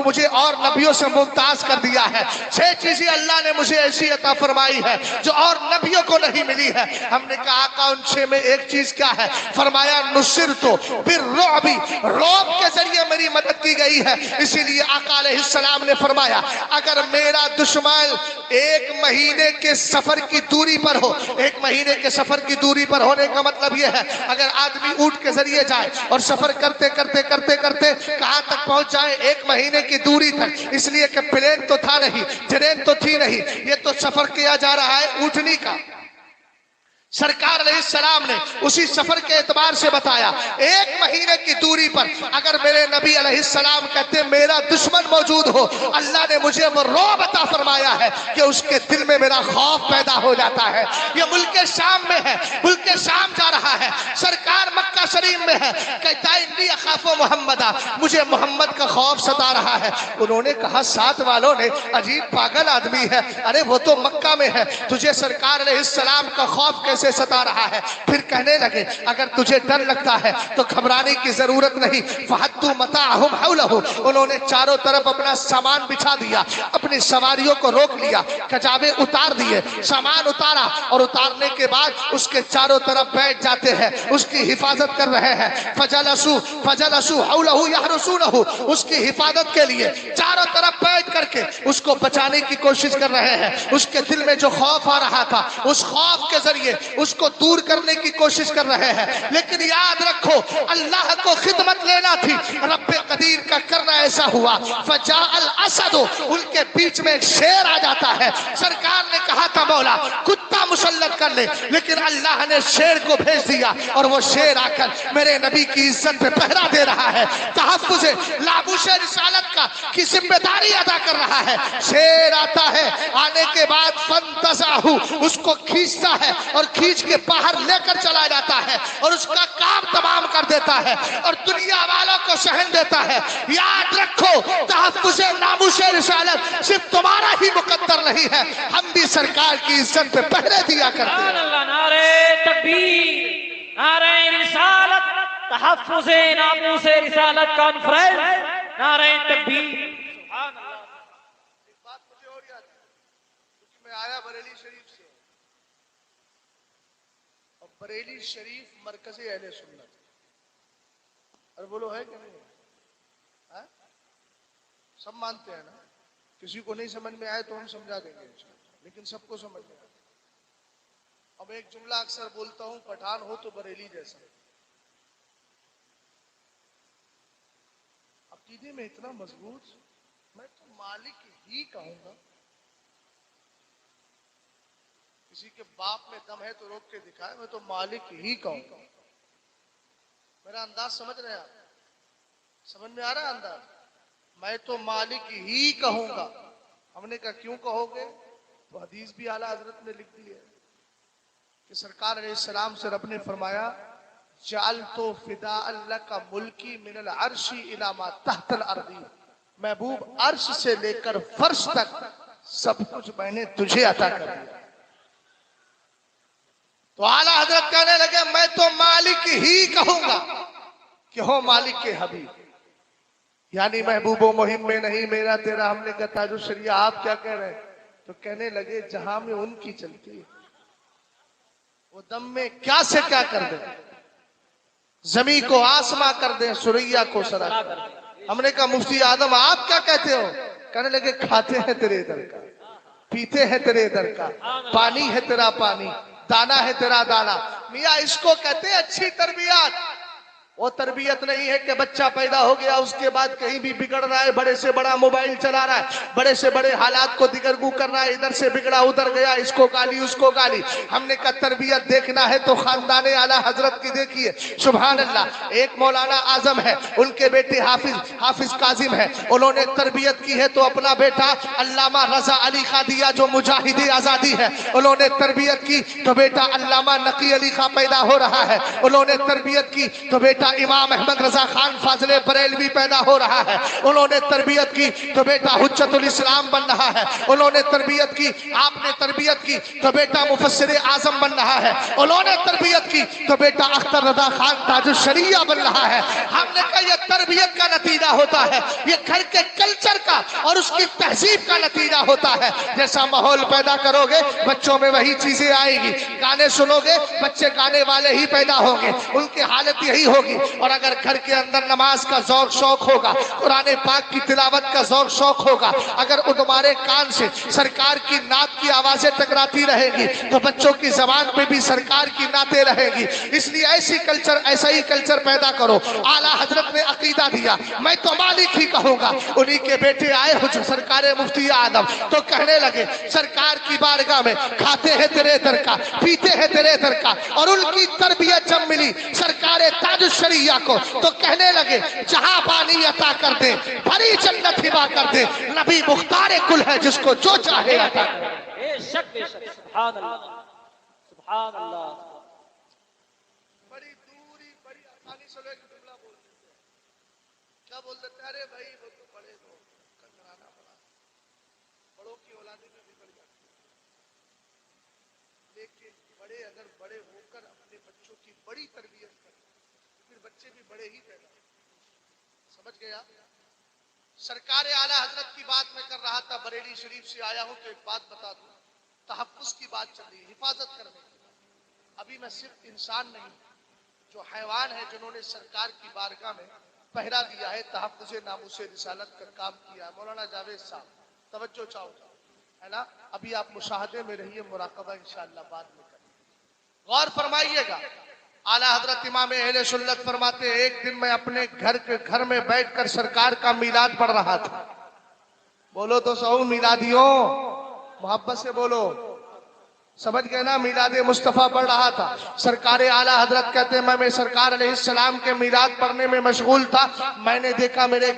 Speaker 1: مجھے اور نبیوں سے ممتاز کر دیا ہے. 6 چیزیں اللہ نے مجھے ایسی عطا فرمائی ہے جو اور نبیوں کو نہیں ملی ہے. ہم نے کہا آقا ان 6 میں ایک چیز کیا ہے؟ فرمایا نصرت بالرعب، رعب کے ذریعے میری مدد کی گئی ہے. اسی لیے آقا علیہ السلام نے فرمایا اگر میرا دشمن 1 مہینے کے سفر کی دوری پر ہو، 1 مہینے کے سفر کی دوری پر ہونے کا مطلب یہ ہے اگر آدمی اونٹ کے ذریعے جائے اور سفر کرتے کرتے کرتے کرتے کہاں تک پہنچ جائے؟ 1 مہینے کی دوری تک. اس لیے کہ پلین تو تھا نہیں، ٹرین تو تھی نہیں، یہ تو سفر کیا جا رہا ہے اونٹنی کا. سرکار علیہ السلام نے اسی سفر کے اعتبار سے بتایا 1 مہینے کی دوری پر اگر میرے نبی علیہ السلام کہتے میرا دشمن موجود ہو، اللہ نے مجھے وہ رعب عطا فرمایا ہے کہ اس کے دل میں میرا خوف پیدا ہو جاتا ہے. یہ ملک شام میں ہے، ملک شام جا رہا ہے، سرکار مکہ شریف میں ہے، کہتا ہے انی اخاف محمدا، مجھے محمد کا خوف ستا رہا ہے. انہوں نے کہا ساتھ والوں نے عجیب پاگل آدمی ہے، ارے وہ تو مکہ میں ہے، تجھے سرکار علیہ السلام کا خوف کیسے ستا رہا ہے؟ پھر کہنے لگے اگر تجھے ڈر لگتا ہے تو گھبرانے کی ضرورت نہیں. فحدوا متاعهم حوله، انہوں نے چاروں طرف اپنا سامان بچھا دیا، اپنی سواریوں کو روک لیا، کجاوے اتار دیے، سامان اتارا اور اتارنے کے بعد اس کے چاروں طرف بیٹھ جاتے ہیں، اس کی حفاظت کر رہے ہیں. فجلسوا حوله يحرسونه، اس کی حفاظت کے لیے چاروں طرف بیٹھ کر کے اس کو بچانے کی کوشش کر رہے ہیں. اس کے دل میں جو خوف آ رہا تھا اس خوف کے ذریعے اس کو دور کرنے کی کوشش کر رہے ہیں. لیکن یاد رکھو اللہ کو خدمت لینا تھی، رب قدیر کا کرنا ایسا ہوا فجاء الاسد، ان کے بیچ میں ایک شیر آ جاتا ہے. سرکار نے کہا تھا مولا کتا مسلط کر لے، لیکن اللہ نے شیر کو بھیج دیا اور وہ شیر آ کر میرے نبی کی عزت پہ پہرا دے رہا ہے، تحفظ لابوش رسالت کا کی ذمہ داری ادا کر رہا ہے. شیر آتا ہے، آنے کے بعد فانتزعہ، اس کو کھینچتا ہے اور کھینچ کے باہر لے کر چلا جاتا ہے اور اس کا کام تمام کر دیتا ہے اور دنیا والوں کو شہن دیتا ہے. یاد رکھو تحفظ ناموس رسالت صرف تمہارا ہی مقدر نہیں ہے، ہم بھی سرکار کی عزت پہ پہرے دیا کرتے ہیں.
Speaker 2: اللہ نعرہ تکبیر، نعرہ رسالت، تحفظ ناموس رسالت کانفرنس، نعرہ تکبیر. سبحان اللہ.
Speaker 1: ایک بات مجھے اور یاد ہے کیونکہ میں آیا بریلی شریف سے، اور بریلی شریف مرکز اہل سنت. اور بولو ہے کہ نہیں؟ ہاں؟ سب مانتے ہیں نا؟ کسی کو نہیں سمجھ میں آئے تو ہم سمجھا دیں گے انشاءاللہ، لیکن سب کو سمجھ میں آئے. اب ایک جملہ اکثر بولتا ہوں، پٹھان ہو تو بریلی جیسا. اب عقیدے میں اتنا مضبوط، میں تو مالک ہی کہوں گا. کسی کے باپ میں دم ہے تو روک کے دکھائے، میں تو مالک ہی کہوں گا. میرا انداز سمجھ رہے ہیں آپ؟ سمجھ میں آ رہا ہے انداز؟ میں تو مالک ہی کہوں گا. ہم نے کہا کیوں کہو گے؟ تو حدیث بھی اعلیٰ حضرت نے لکھ دی ہے کہ سرکار علیہ السلام سے رب نے فرمایا جعلت فداء لک ملکی من العرش الی ما تحت الارض. محبوب عرش سے لے کر فرش تک سب کچھ میں نے تجھے عطا کر دیا. تو اعلیٰ حضرت کہنے لگے میں تو مالک ہی کہوں گا کہ ہو مالک کے حبیب، یعنی محبوب و مہم میں نہیں میرا تیرا. ہم نے کہا تاج الشریعہ آپ کیا کہہ رہے ہیں؟ تو کہنے لگے جہاں میں ان کی چلتی ہے وہ دم میں کیا سے کیا کر دیں، زمین کو آسماں کر دیں، سریا کو سرا کر دیں. ہم نے کہا مفتی آدم آپ کیا کہتے ہو؟ کہنے لگے کھاتے ہیں تیرے ادھر کا، پیتے ہیں تیرے ادھر کا، پانی ہے تیرا پانی، دانا ہے تیرا دانا. میاں اس کو کہتے ہیں اچھی تربیت. وہ تربیت نہیں ہے کہ بچہ پیدا ہو گیا اس کے بعد کہیں بھی بگڑ رہا ہے، بڑے سے بڑا موبائل چلا رہا ہے، بڑے سے بڑے حالات کو دیگرگو کر رہا ہے، ادھر سے بگڑا ادھر گیا، اس کو گالی اس کو گالی. ہم نے کہا تربیت دیکھنا ہے تو خاندان اعلیٰ حضرت کی دیکھیے. سبحان اللہ. ایک مولانا اعظم ہے، ان کے بیٹے حافظ کاظم ہے، انہوں نے تربیت کی ہے تو اپنا بیٹا علامہ رضا علی خادیہ جو مجاہد آزادی ہے انہوں نے تربیت کی تو بیٹا علامہ نقی علی خاں پیدا ہو رہا ہے. انہوں نے تربیت کی تو بیٹا امام احمد رضا خان فاضل بریلوی پیدا ہو رہا ہے. انہوں نے تربیت کی تو بیٹا حجت الاسلام بن رہا ہے. انہوں نے تربیت کی، آپ نے تربیت کی تو بیٹا مفسر اعظم بن رہا ہے. انہوں نے تربیت کی تو بیٹا اختر رضا خان تاج الشریعہ بن رہا ہے. ہم نے کہا یہ تربیت کا نتیجہ ہوتا ہے، یہ گھر کے کلچر کا اور اس کی تہذیب کا نتیجہ ہوتا ہے. جیسا ماحول پیدا کرو گے بچوں میں وہی چیزیں آئیں گی. گانے سنو گے بچے گانے والے ہی پیدا ہوں گے، ان کی حالت یہی ہوگی. اور اگر گھر کے اندر نماز کا ذوق شوق ہوگا، قرآن پاک کی تلاوت کا ذوق شوق ہوگا، اگر تمہارے کان سے سرکار کی نعت کی آوازیں ٹکراتی رہیں گی تو بچوں کی زبان پہ بھی سرکار کی نعتیں رہیں گی. اس لیے ایسا ہی کلچر پیدا کرو. اعلیٰ حضرت نے عقیدہ دیا میں تو مالک ہی کہوں گا. انہی کے بیٹے آئے سرکار مفتی اعظم تو کہنے لگے سرکار کی بارگاہ میں کھاتے ہیں تیرے در کا، پیتے ہیں تیرے در کا. اور ان کی تربیت جب ملی سرکار تاج الشریعہ کو تو کہنے لگے جہاں پانی عطا کر دے، بھری جنت ہبا کر دے. نبی مختار کل ہے جس کو جو چاہے عطا کر دے.
Speaker 2: بے شک سبحان اللہ سبحان اللہ.
Speaker 1: بڑی دوری بڑی آسانی سے لوگ جملہ بول دیتے ہیں. کیا بول دیتے ہیں؟ ارے بھائی وہ تو بڑے لوگ کرانا پڑا. بڑوں کی اولادیں بھی بگڑ جاتی ہیں، لیکن بڑے اگر بڑے ہو کر اپنے بچوں کی بڑی تربیت کریں پھر بچے بھی بڑے ہی پیدا ہوتے. سمجھ گیا؟ سرکار اعلیٰ حضرت کی بات میں کر رہا تھا، بریلی شریف سے آیا ہوں تو ایک بات بتا دوں. تحفظ کی بات چل رہی ہے، حفاظت کرنے کی. ابھی میں صرف انسان نہیں، جو حیوان ہے جنہوں نے سرکار کی بارگاہ میں پہرا دیا ہے، تحفظ ناموس رسالت کا کام کیا ہے. مولانا جاوید صاحب توجہ چاہو ہے نا. ابھی آپ مشاہدے میں رہیے، مراقبہ انشاءاللہ بعد میں کریں. غور فرمائیے گا. اعلیٰ حضرت امام اہل سنت فرماتے ایک دن میں اپنے گھر میں بیٹھ کر سرکار کا میلاد پڑھ رہا تھا. بولو تو سو میلادیوں، محبت سے بولو. سمجھ گئے نا؟ میلاد مصطفیٰ پڑھ رہا تھا. سرکار اعلیٰ حضرت کہتے ہیں میں سرکار علیہ السلام کے میلاد پڑھنے میں مشغول تھا. میں نے دیکھا میرے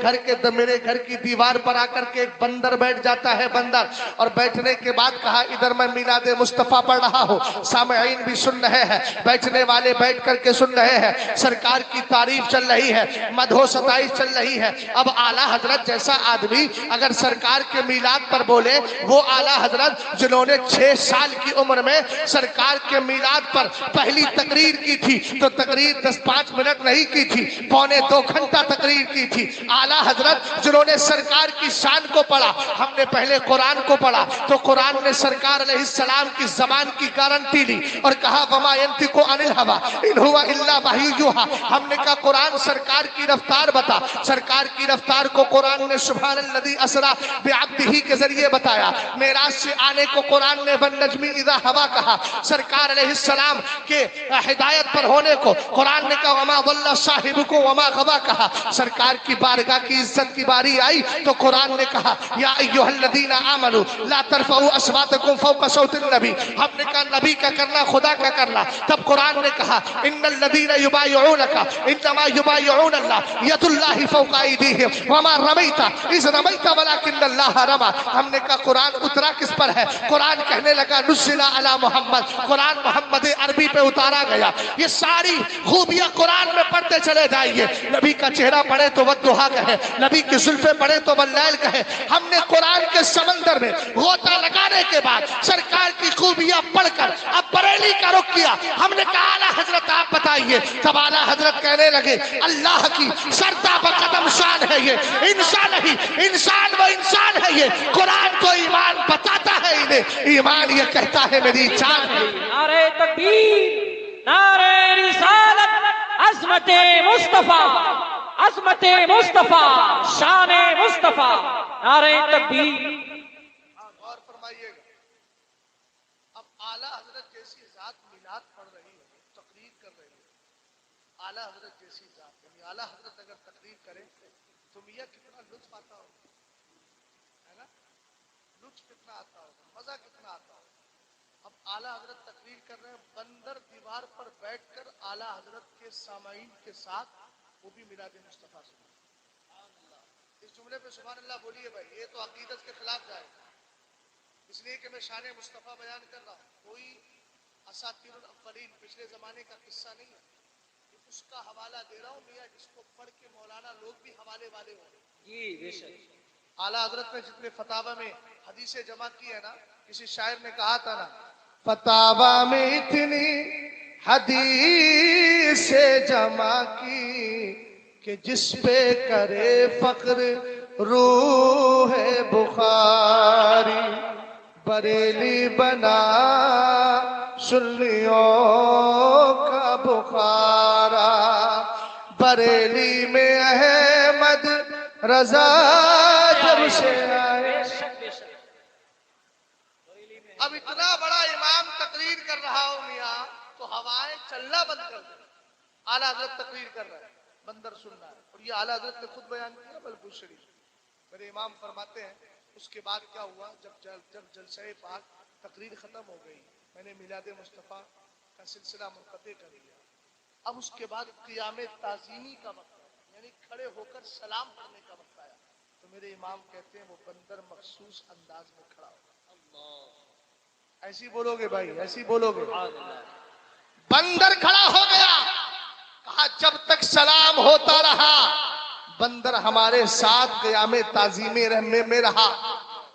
Speaker 1: گھر کی دیوار پر آ کر کے ایک بندر بیٹھ جاتا ہے. بندر اور بیٹھنے کے بعد کہا ادھر میں میلاد مصطفیٰ پڑھ رہا ہوں، سامعین بھی سن رہے ہیں، بیٹھنے والے بیٹھ کر کے سن رہے ہیں. سرکار کی تعریف چل رہی ہے، مدح و ستائش چل رہی ہے. اب اعلیٰ حضرت جیسا آدمی اگر سرکار کے میلاد پر بولے، وہ اعلیٰ حضرت جنہوں نے 6 سال کی عمر میں سرکار کے میلاد پر پہلی تقریر کی تھی تو تقریر 10-5 منٹ نہیں کی تھی، 1.25 گھنٹہ تقریر کی تھی. اعلیٰ حضرت جنہوں نے سرکار کی شان کو پڑھا، ہم نے پہلے قرآن کو پڑھا تو قرآن نے سرکار علیہ السلام کی زبان کی گارنٹی لی اور کہا وما ينطق عن الهوى ان هو الا وحی یوحی. ہم نے کہا قرآن سرکار کی رفتار بتا. سرکار کی رفتار کو قرآن نے سبحان الذی اسری بعبدہ کے ذریعے بتایا. معراج سے آنے کو قرآن نے والنجم اذا ہوا کہا، سرکار علیہ السلام کے ہدایت پر ہونے کو قرآن نے کہا وما ضل صاحبکم وما غوا کہا۔ سرکار کی بارگاہ کی عزت کی باری آئی تو قرآن نے کہا یا ایھا الذین آمنوا لا ترفعوا اصواتکم فوق صوت النبی، ہم نے کہا نبی کا کرنا خدا کا کرنا، تب قرآن نے کہا ان الذین یبایعونک انما یبایعون اللہ ید اللہ فوق ایدیہم وما رمیت اذ رمیت ولکن اللہ رمی۔ ہم نے کہا قرآن اترا کس پر ہے؟ قرآن کہنے لگا نزل علی محمد، قرآن محمد عربی پہ اتارا گیا۔ یہ ساری خوبیاں قرآن میں پڑھتے چلے جائیے، نبی کا چہرہ پڑھے تو والضحیٰ کہے، نبی کی زلفیں پڑھے تو واللیل کہے۔ ہم نے قرآن کے سمندر میں غوطہ لگانے کے بعد سرکار کی خوبیاں پڑھ کر اب بریلی کا رخ کیا۔ ہم نے کہا اعلیٰ حضرت آپ بتائیے، تب اعلیٰ حضرت کہنے لگے اللہ کی سرتا بقدم شان ہے یہ، انسان نہیں، انسان وہ انسان ہے یہ، قرآن کو ایمان بتاتا ہے انہیں، ایمان یہ کہتا ہے میری جان ہے۔
Speaker 2: نعرہ تکبیر، نعرہ رسالت، عظمت مصطفیٰ، عظمت مصطفیٰ، شان مصطفیٰ، نعرہ تکبیر۔
Speaker 1: غور فرمائیے گا، اب اعلیٰ حضرت جیسی ذات میلاد پڑھ رہی ہے، تقریر کر رہی ہے، اعلیٰ حضرت جیسی ذات، یعنی اعلیٰ حضرت اگر تقریر کرے تو میاں کتنا لطف آتا ہوگا، ہے نا؟ لطف کتنا آتا ہوگا، مزہ کتنا آتا ہوگا۔ اب اعلیٰ حضرت تقریر کر رہے ہیں، بندر دیوار پر بیٹھ کر اعلیٰ حضرت کے سامعین کے ساتھ وہ بھی میلاد مصطفیٰ سنا۔ اس جملے پہ سبحان اللہ بولیے بھائی، یہ تو عقیدت کے خلاف جائے گا، اس لیے کہ میں شان مصطفیٰ بیان کر رہا ہوں، کوئی اساطیر الاولین پچھلے زمانے کا قصہ نہیں ہے، اس کا حوالہ دے رہا ہوں میاں، جس کو پڑھ کے مولانا لوگ بھی حوالے والے ہوں گے۔
Speaker 2: جی بے شک۔
Speaker 1: اعلیٰ حضرت نے جتنے فتاوی میں حدیثیں جمع کی ہے نا، کسی شاعر نے کہا تھا نا فتاوی میں اتنی حدیثیں جمع کی کہ جس پہ کرے فخر روح بخاری، بریلی بنا سنیوں کا بخارا، بریلی میں احمد رضا جب سے آئے۔ اب اتنا بڑا امام تقریر کر رہا ہوں میاں تو ہوائیں چلنا بند کر دیں، اعلیٰ حضرت تقریر کر رہا ہے، بندر سن رہا ہے، اور یہ اعلیٰ حضرت نے خود بیان کیا بلکہ شریف۔ میرے امام فرماتے ہیں اس کے بعد کیا ہوا، جب جلسہ پاک تقریر ختم ہو گئی، میں نے میلاد مصطفیٰ کا سلسلہ منقطع کر دیا۔ اب اس کے بعد قیام تعظیمی کا وقت ہے، یعنی کھڑے ہو کر سلام پڑھنے کا وقت آیا، تو میرے امام کہتے ہیں وہ بندر مخصوص انداز میں کھڑا ہوگا۔ ایسی بولو گے بھائی، ایسی بولو گے۔ بندر کھڑا ہو گیا، کہا جب تک سلام ہوتا رہا بندر ہمارے ساتھ قیام تعظیمی میں رہا،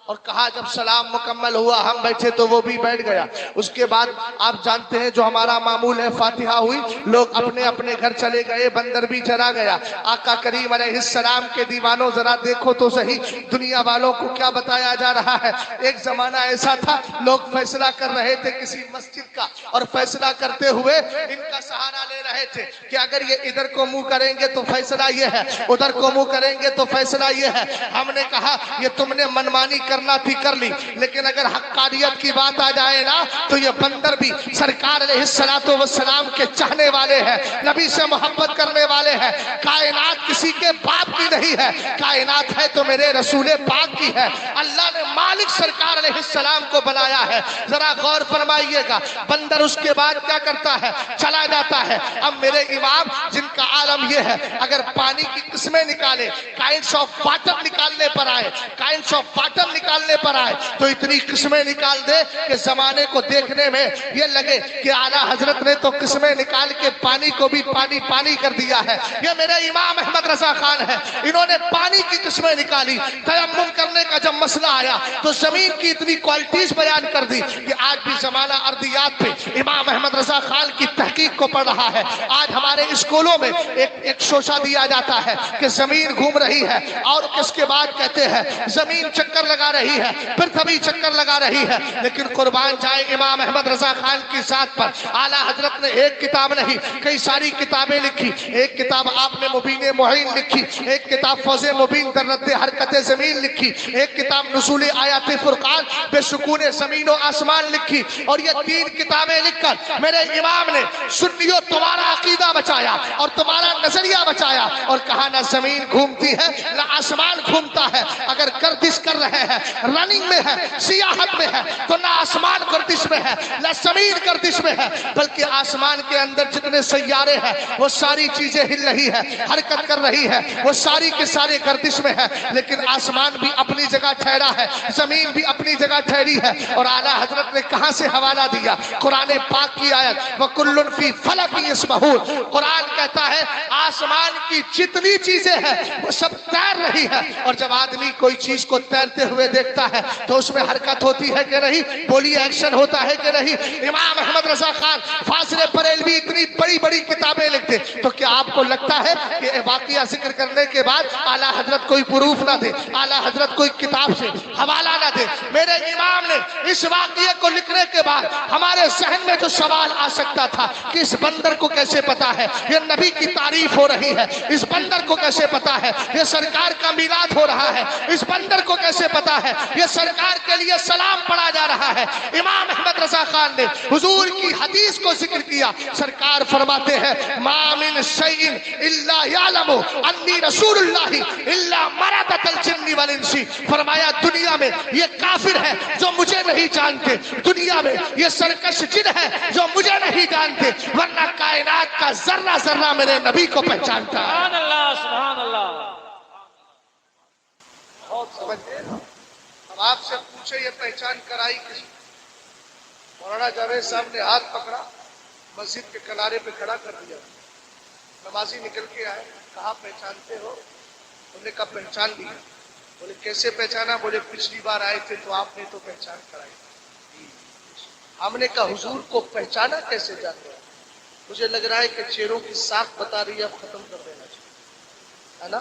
Speaker 1: اور کہا جب سلام مکمل ہوا ہم بیٹھے تو وہ بھی بیٹھ گیا۔ اس کے بعد آپ جانتے ہیں جو ہمارا معمول ہے، فاتحہ ہوئی، لوگ اپنے اپنے گھر چلے گئے، بندر بھی چلا گیا۔ آقا کریم علیہ السلام کے دیوانوں ذرا دیکھو تو صحیح دنیا والوں کو کیا بتایا جا رہا ہے۔ ایک زمانہ ایسا تھا لوگ فیصلہ کر رہے تھے کسی مسجد کا، اور فیصلہ کرتے ہوئے ان کا سہارا لے رہے تھے کہ اگر یہ ادھر کو منہ کریں گے تو فیصلہ یہ ہے، ادھر کو منہ کریں گے تو فیصلہ یہ ہے۔ ہم نے کہا یہ تم نے منمانی کرنا تھی کر لی، لیکن اگر حقانیت کی بات آ جائے نا تو یہ بندر بھی سرکار علیہ السلام کے چاہنے والے ہیں، نبی سے محبت کرنے والے ہیں۔ کائنات کسی کے باپ کی نہیں ہے، کائنات ہے تو میرے رسول پاک کی ہے۔ اللہ نے مالک سرکار علیہ السلام کو بنایا ہے۔ ذرا غور فرمائیے گا، بندر اس کے بعد کیا کرتا ہے؟ چلا جاتا ہے۔ اب میرے امام جن کا عالم یہ ہے، اگر پانی کی قسمیں نکالے، کائنڈس آف واٹر نکالنے پر آئے، کائنڈس آف واٹر نکالنے پر آئے تو اتنی قسمیں نکال دے کہ زمانے کو دیکھنے میں یہ لگے کہ اعلیٰ حضرت نے تو قسمیں نکال کے پانی کو بھی پانی پانی کر دیا ہے۔ یہ میرے امام احمد رضا خان ہے، انہوں نے پانی کی قسمیں نکالی۔ تیمم کرنے کا جب مسئلہ آیا تو زمین کی اتنی کوالٹیز بیان کر دی کہ آج بھی زمانہ ارضیات پہ امام احمد رضا خان کی تحقیق کو پڑھ رہا ہے۔ آج ہمارے اسکولوں میں ایک شوشہ دیا جاتا ہے کہ زمین گھوم رہی ہے، اور اس کے بعد کہتے ہیں زمین چکر لگا رہی ہے، پرتھوی چکر لگا رہی ہے، لیکن قربان جائے امام احمد رضا خان کی ذات پر اعلیٰ حضرت نے ایک کتاب نہیں کئی ساری کتابیں لکھی. ایک کتاب آپ نے مبین معین لکھی، ایک کتاب فوز مبین در رد حرکت زمین لکھی، ایک کتاب نزول آیات فرقان بے سکون زمین و آسمان لکھی. اور یہ 3 کتابیں لکھ کر میرے امام نے سنیوں تمہارا عقیدہ بچایا اور تمہارا نظریہ بچایا، اور کہا نہ زمین گھومتی ہے نہ آسمان گھومتا ہے. اگر گردش کر رہے ہیں، رننگ میں ہے، سیاحت میں ہے، تو نہ آسمان گردش میں ہے نہ زمین گردش میں ہے، بلکہ آسمان کے اندر جتنے سیارے ہیں وہ ساری چیزیں ہل رہی ہے، حرکت کر رہی ہے، وہ ساری کے سارے گردش میں ہے. لیکن آسمان بھی اپنی جگہ ٹھہرا ہے، زمین بھی اپنی جگہ ٹھہری ہے. اور اعلیٰ حضرت نے کہاں سے حوالہ دیا؟ قرآن پاک کی آیت وَكُلٌّ فِي فَلَكٍ يَسْبَحُونَ. قرآن کہتا ہے آسمان کی جتنی چیزیں ہیں وہ سب تیر رہی ہے. اور جب آدمی کوئی چیز کو تیرتے ہوئے دیکھتا ہے تو اس میں حرکت ہوتی ہے کہ نہیں؟ بولی ایکشن ہوتا ہے کہ نہیں؟ امام احمد رضا خان فاضل بریلوی اتنی بڑی بڑی کتابیں لکھتے، تو کیا آپ کو لگتا ہے کہ واقعہ ذکر کرنے کے بعد اعلیٰ حضرت کوئی پروف نہ دے، اعلیٰ حضرت کوئی کتاب سے حوالہ نہ دے؟ میرے امام نے اس واقعے کو لکھنے کے بعد ہمارے ذہن میں جو سوال آ سکتا تھا کہ اس بندر کو کیسے پتا ہے یہ نبی کی تعریف ہو رہی ہے، اس بندر کو کیسے پتا ہے یہ سرکار کا میلاد ہو رہا ہے، اس بندر کو کیسے پتا ہے یہ سرکار کے لیے سلام پڑھا جا رہا ہے؟ امام احمد رضا خان نے حضور کی حدیث کو ذکر کیا. سرکار فرماتے ہیں ما من شیء الا یعلم انی رسول اللہ الا مردۃ الجن والانس. فرمایا دنیا میں یہ کافر ہے جو مجھے نہیں جانتے، دنیا میں یہ سرکش جن ہے جو مجھے نہیں جانتے، ورنہ کائنات کا ذرہ ذرہ میرے نبی کو پہچانتا ہے.
Speaker 2: سبحان اللہ سبحان اللہ.
Speaker 1: بہت سمجھتے ہیں. اب آپ سے پوچھے یہ پہچان کرائی کس نے؟ مولانا جاوید صاحب نے ہاتھ پکڑا، مسجد کے کنارے پہ کھڑا کر دیا. نمازی نکل کے آئے، کہا پہچانتے ہو؟ انہوں نے کہا پہچان لیا. بولے کیسے پہچانا؟ بولے پچھلی بار آئے تھے تو آپ نے تو پہچان کرائی. ہم نے کہا حضور کو پہچانا کیسے جاتے ہیں؟ مجھے لگ رہا ہے کہ چہروں کی ساکھ بتا رہی ہے، اب ختم کر دینا چاہیے، ہے نا؟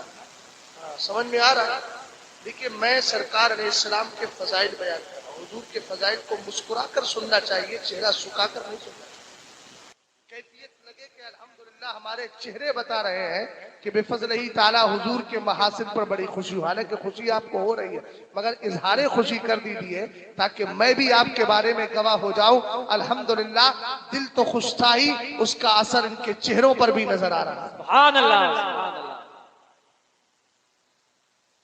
Speaker 1: سمجھ میں آ رہا ہے؟ دیکھیے میں سرکار علیہ السلام کے فضائل بیان کر رہا ہوں. حضور کے فضائل کو مسکرا کر سننا چاہیے، چہرہ سکھا کر نہیں سننا چاہیے. کیفیت لگے کہ الحمدللہ ہمارے چہرے بتا رہے ہیں کہ بفضل ہی تعالی حضور کے محاسن پر بڑی خوشی ہو. حالانکہ خوشی آپ کو ہو رہی ہے مگر اظہار خوشی کر دیجیے تاکہ میں بھی آپ کے بارے میں گواہ ہو جاؤں. الحمدللہ دل تو خوش تھا ہی، اس کا اثر ان کے چہروں پر بھی نظر آ رہا ہے.
Speaker 2: سبحان اللہ سبحان اللہ.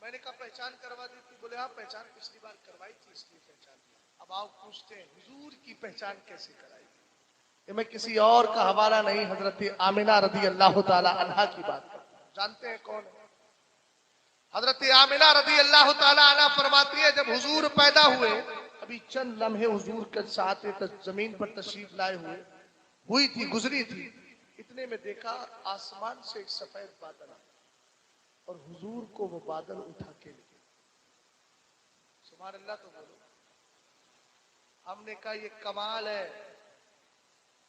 Speaker 1: میں نے کہا پہچان کروا دی تھی؟ بولے ہاں پہچان پچھلی بار کروائی تھی اس لیے پہچان دیا. اب آپ پوچھتے ہیں حضور کی پہچان کیسے کرائی؟ یہ میں کسی اور کا حوالہ نہیں، حضرت آمنہ رضی اللہ تعالی عنہا کی بات کرتا ہوں. جانتے ہیں کون ہے؟ حضرت آمنہ رضی اللہ تعالی عنہا فرماتی ہے جب حضور پیدا ہوئے ابھی چند لمحے حضور کے ساتھ زمین پر تشریف لائے ہوئی تھی، گزری تھی، اتنے میں دیکھا آسمان سے ایک سفید بادل آیا اور حضور کو وہ بادل اٹھا کے لے گئے. سبحان اللہ تو بولو. ہم نے کہا یہ کمال ہے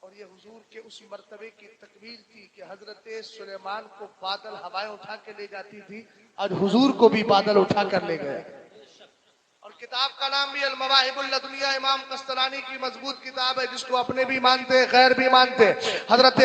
Speaker 1: اور یہ حضور کے اس مرتبے کی تکمیل تھی کہ حضرت سلیمان کو بادل ہوائیں اٹھا کے لے جاتی تھی، آج حضور کو بھی بادل اٹھا کر لے گئے. اور کتاب کا نام بھی المواہب اللدنیہ، امام قسطلانی کی مضبوط کتاب ہے جس کو اپنے بھی مانتے غیر بھی مانتے. حضرت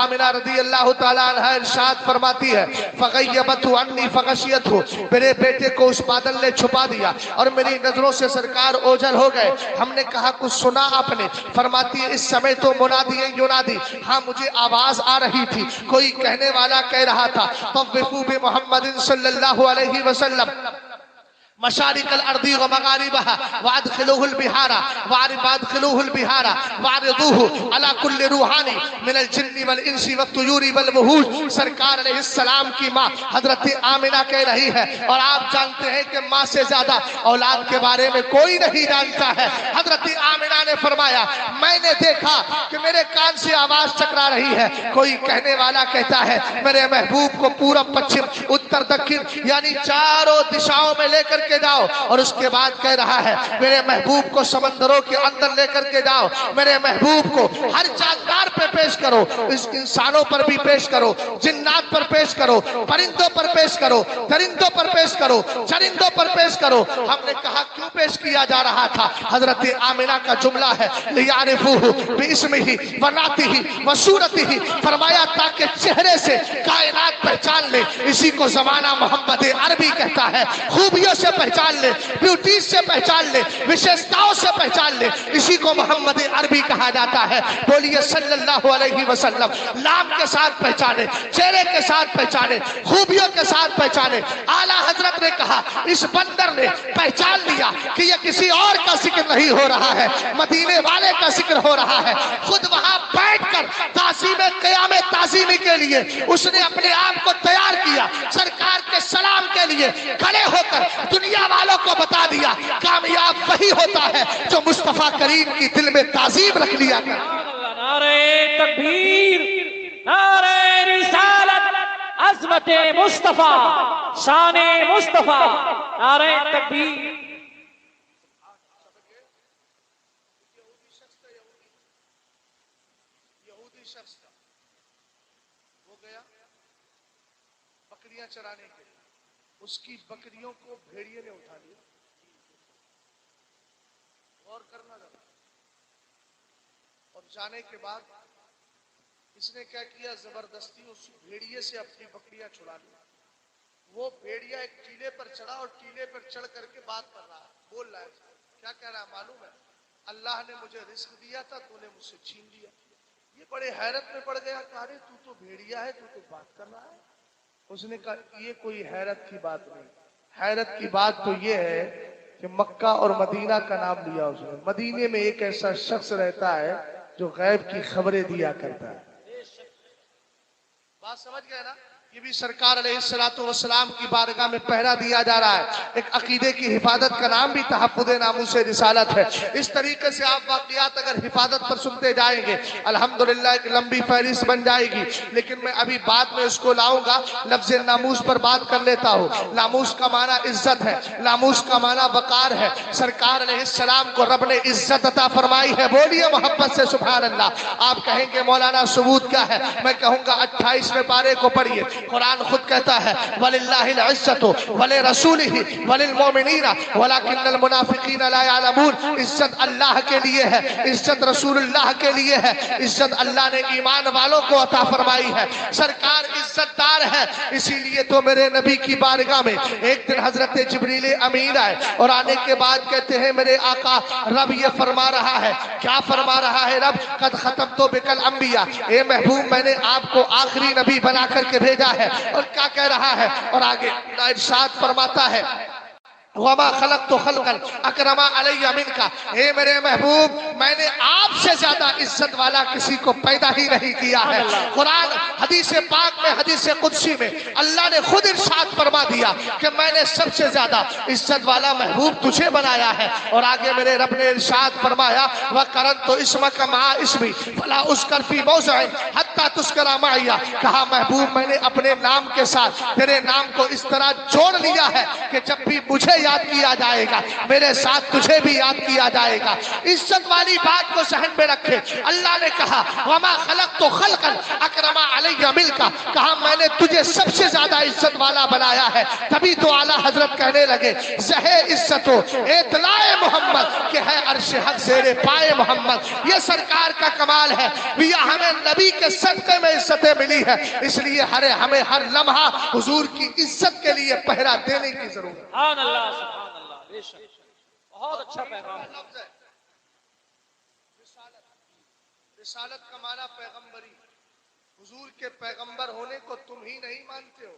Speaker 1: آمنہ رضی اللہ تعالی عنہا ارشاد فرماتی ہے فغیبتہ عنی فغشیتہ، میرے بیٹے کو اس بادل نے چھپا دیا اور میری نظروں سے سرکار اوجھل ہو گئے. ہم نے کہا کچھ سنا آپ نے؟ فرماتی ہے اس سمے تو منادی ینادی، ہاں مجھے آواز آ رہی تھی، کوئی کہنے والا کہہ رہا تھا طوفوا بمحمد صلی اللہ علیہ وسلم مشارق الارض ومغاربها وادخلوه البحار وادخلوه البحار واعرضوه على كل روحانی من الجن والانس والطيور والوحوش. سرکار علیہ السلام کی ماں حضرت آمنہ کہہ رہی ہے اور آپ جانتے ہیں کہ ماں سے زیادہ اولاد کے بارے میں کوئی نہیں جانتا ہے. حضرت آمنہ نے فرمایا میں نے دیکھا کہ میرے کان سے آواز ٹکرا رہی ہے، کوئی کہنے والا کہتا ہے میرے محبوب کو پورب پچھم اتر دکن یعنی چاروں دشاؤں میں لے کر کے جاؤ، اور اس کے بعد کہہ رہا ہے میرے محبوب کو سمندروں کے اندر لے کر کے جاؤ، میرے محبوب کو ہر جاندار پہ پیش کرو، اس انسانوں پر بھی پیش کرو، جنات پر پیش کرو، پرندوں پر پیش کرو، درندوں پر پیش کرو، چرندوں پر پیش کرو۔ ہم نے کہا کیوں پیش کیا جا رہا تھا؟ حضرت آمنہ کا جملہ ہے لِيَعْرِفُوهُ بِاسْمِهِ وَنَعْتِهِ وَصُورَتِهِ، فرمایا تاکہ چہرے سے کائنات پہچان لے، اسی کو زمانہ محمد عربی کہتا ہے، خوبیوں سے پہچان لے، بیوٹیز سے پہچان لے، وشیشتاؤں سے پہچان لے، اسی کو محمد عربی کہا جاتا ہے۔ بولیے صلی اللہ علیہ وسلم، نام کے ساتھ پہچانے، چہرے کے ساتھ پہچانے، خوبیوں کے ساتھ پہچانے۔ اعلیٰ حضرت نے کہا اس بندر نے پہچان لیا کہ یہ کسی اور کا ذکر نہیں ہو رہا ہے، مدینے والے کا ذکر ہو رہا ہے۔ خود وہاں بیٹھ کر تعظیم قیام تعظیمی کے لیے اس نے اپنے آپ کو تیار کیا، سرکار کے سلام کے لیے کھڑے ہو کر دنیا والوں کو بتا دیا کامیاب وہی ہوتا ہے جو مصطفیٰ کریم کی دل میں تعظیم رکھ لیا کرتا ہے۔
Speaker 2: نعرہ تکبیر، نعرہ رسالت، عظمت مصطفیٰ، شان مصطفیٰ، نعرہ تکبیر۔
Speaker 1: یہودی شخص تھا، وہ گیا بکریاں چرانے کے لیے، اس کی بکریوں کو بھیڑیے نے اٹھا لیا۔ غور کرنا ذرا، اور جانے کے بعد اس نے کیا کیا، زبردستی اس بھیڑیے سے اپنی بکریاں چھڑا لی۔ وہ بھیڑیا ایک ٹیلے پر چڑھا اور ٹیلے پر چڑھ کر کے بات کر رہا ہے، بول رہا ہے، کیا کہہ رہا ہے معلوم ہے؟ اللہ نے مجھے رزق دیا تھا، تو نے مجھ سے چھین لیا۔ یہ بڑے حیرت میں پڑ گیا کہ ارے تو تو بھیڑیا ہے، تو تو بات کر رہا ہے۔ اس نے کہا یہ کوئی حیرت کی بات نہیں، حیرت کی بات تو یہ ہے کہ مکہ اور مدینہ کا نام لیا اس نے۔ مدینے میں ایک ایسا شخص رہتا ہے جو غیب کی خبریں دیا کرتا ہے۔ بات سمجھ گئے نا؟ یہ بھی سرکار علیہ السلام کی بارگاہ میں پہرا دیا جا رہا ہے۔ ایک عقیدے کی حفاظت کا نام بھی تحفظ ناموس رسالت ہے۔ اس طریقے سے آپ واقعات اگر حفاظت پر سنتے جائیں گے الحمدللہ ایک لمبی فہرست بن جائے گی، لیکن میں ابھی بعد میں اس کو لاؤں گا۔ لفظ ناموس پر بات کر لیتا ہوں۔ ناموس کا معنی عزت ہے، ناموس کا معنی وقار ہے۔ سرکار علیہ السلام کو رب نے عزت عطا فرمائی ہے، بولیے محبت سے سبحان اللہ۔ آپ کہیں گے مولانا ثبوت کیا ہے؟ میں کہوں گا 28ویں پارے کو پڑھیے، قرآن خود کہتا ہے وَلِلَّهِ الْعِزَّةُ وَلِرَسُولِهِ وَلِلْمُؤْمِنِينَ وَلَكِنَّ الْمُنَافِقِينَ لَا يَعْلَمُونَ۔ عزت اللہ کے لیے ہے، عزت رسول اللہ کے لیے ہے، عزت اللہ نے ایمان والوں کو عطا فرمائی ہے۔ سرکار عزت دار ہے، اسی لیے تو میرے نبی کی بارگاہ میں ایک دن حضرت جبریل امین آئے اور آنے کے بعد کہتے ہیں میرے آقا رب یہ فرما رہا ہے۔ کیا فرما رہا ہے رب؟ قد ختمت بک الانبیاء، اے محبوب میں نے آپ کو آخری نبی بنا کر کے بھیجا ہے۔ اور کیا کہہ رہا ہے؟ اور آگے ارشاد فرماتا ہے وَمَا خَلَقْتُ خَلْقًا أَكْرَمَ عَلَيَّ مِنْكَ، اے میرے محبوب میں نے آپ سے زیادہ عزت والا کسی کو پیدا ہی نہیں کیا ہے۔ قرآن حدیث پاک میں، حدیث قدسی میں اللہ نے خود ارشاد فرما دیا کہ میں نے سب سے زیادہ عزت والا محبوب تجھے بنایا ہے۔ اور آگے میرے رب نے ارشاد فرمایا وَقَرَنْتُ اسْمَكَ مَعَ اسْمِي فَلَا أُذْكَرُ فِي مَوْضِعٍ حَتَّى تُذْكَرَ مَعِيَ، کہا محبوب میں نے اپنے نام کے ساتھ تیرے نام کو اس طرح جوڑ لیا ہے کہ جب بھی مجھے یاد کیا جائے گا میرے ساتھ تجھے بھی یاد کیا جائے گا۔ عزت والی بات کو ذہن میں رکھے۔ اللہ نے کہا وَمَا خَلَقْتُ خَلْقًا أَكْرَمَ عَلَيَّ مِنْكَ، کہا میں نے تجھے سب سے زیادہ عزت والا بنایا ہے۔ تبھی تو اعلیٰ حضرت کہنے لگے زہ عزت و اطلاع محمد کہ ہے عرش حق زیر پائے محمد۔ یہ سرکار کا کمال ہے، یہ ہمیں نبی کے صدقے میں عزتیں ملی ہے، اس لیے ہمیں ہر لمحہ حضور کی عزت کے لیے پہرا دینے کی ضرورت ہے۔
Speaker 2: سبحان اللہ، سبحان اللہ، بے شک بہت اچھا پیغام ہے۔
Speaker 1: لفظ ہے رسالت۔ رسالت کا معنی پیغمبری۔ حضور کے پیغمبر ہونے کو تم ہی نہیں مانتے ہو،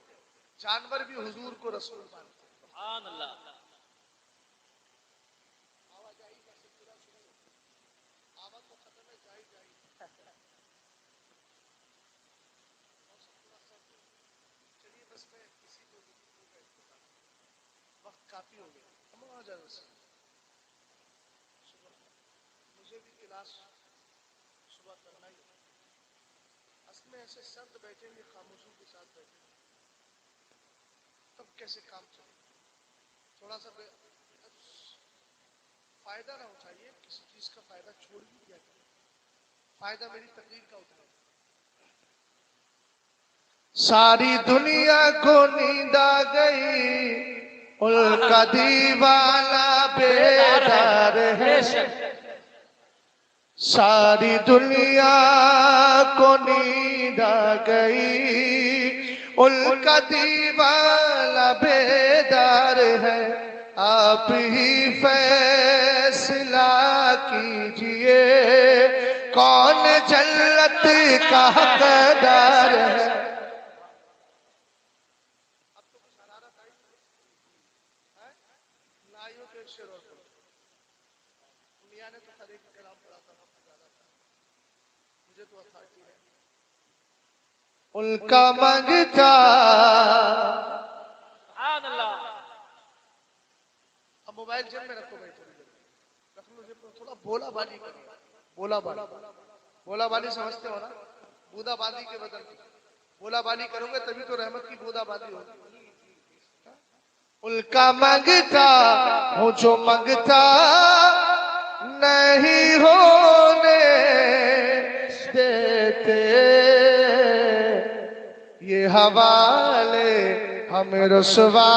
Speaker 1: جانور بھی حضور کو رسول مانتے ہیں۔
Speaker 2: سبحان اللہ۔
Speaker 1: آواز تو ختم ہے، جائی جائی چلیے بس میں کسی کو وقت کافی ہو گیا، ہم آ جائے بس۔ مجھے بھی کلاس صبح کرنا ہی ہے۔ اصل میں ایسے سرد بیٹھیں گے، خاموشی کے ساتھ بیٹھیں گے، تب کیسے کام چلے۔ تھوڑا سا فائدہ نہ اٹھائیے، کسی چیز کا فائدہ چھوڑ بھی دیا کریں، فائدہ میری تقریر کا اٹھائے۔ ساری دنیا کو نیند آ گئی، ان کا دیوانہ بیدار ہے، ساری دنیا کو نیند آ گئی، ان کا دیوانہ بیدار ہے، آپ ہی فیصلہ کیجئے کون جنت کا حقدار ہے۔ ان کا منگتا
Speaker 2: سبحان اللہ۔
Speaker 1: اب موبائل جیب میں رکھو بھائی، تھوڑی دیر رکھ لو جیب میں، تھوڑا بولا بالی کرو، بولا بالی، بولا بالی سمجھتے ہو نا، بودا باندی کے بدل بولا بالی کرو گے تبھی تو رحمت کی بودا بالی ہوگی۔ ان کا منگتا ہوں جو منگتا نہیں ہونے دیتے، یہ حوالے ہمیں رسوا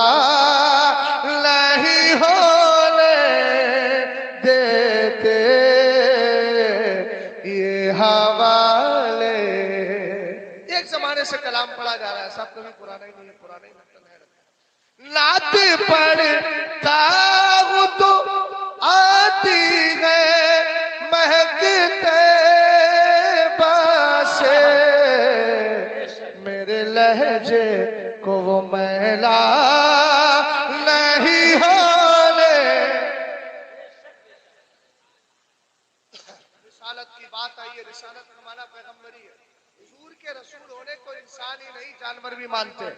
Speaker 1: نہیں ہونے دیتے، یہ حوالے۔ ایک زمانے سے کلام پڑھا جا رہا ہے، سب کبھی پرانا ہی نہیں ہے، پرانا ہی مطلب ہے۔ نعت پڑھتا ہوں تو آتی ہے مہک طیبہ سے، میرے لہجے کو وہ میلا نہیں ہونے۔ رسالت کی بات آئی ہے، رسالت کا معنی پیغمبری ہے، حضور کے رسول ہونے کو انسان ہی نہیں جانور بھی مانتے ہیں۔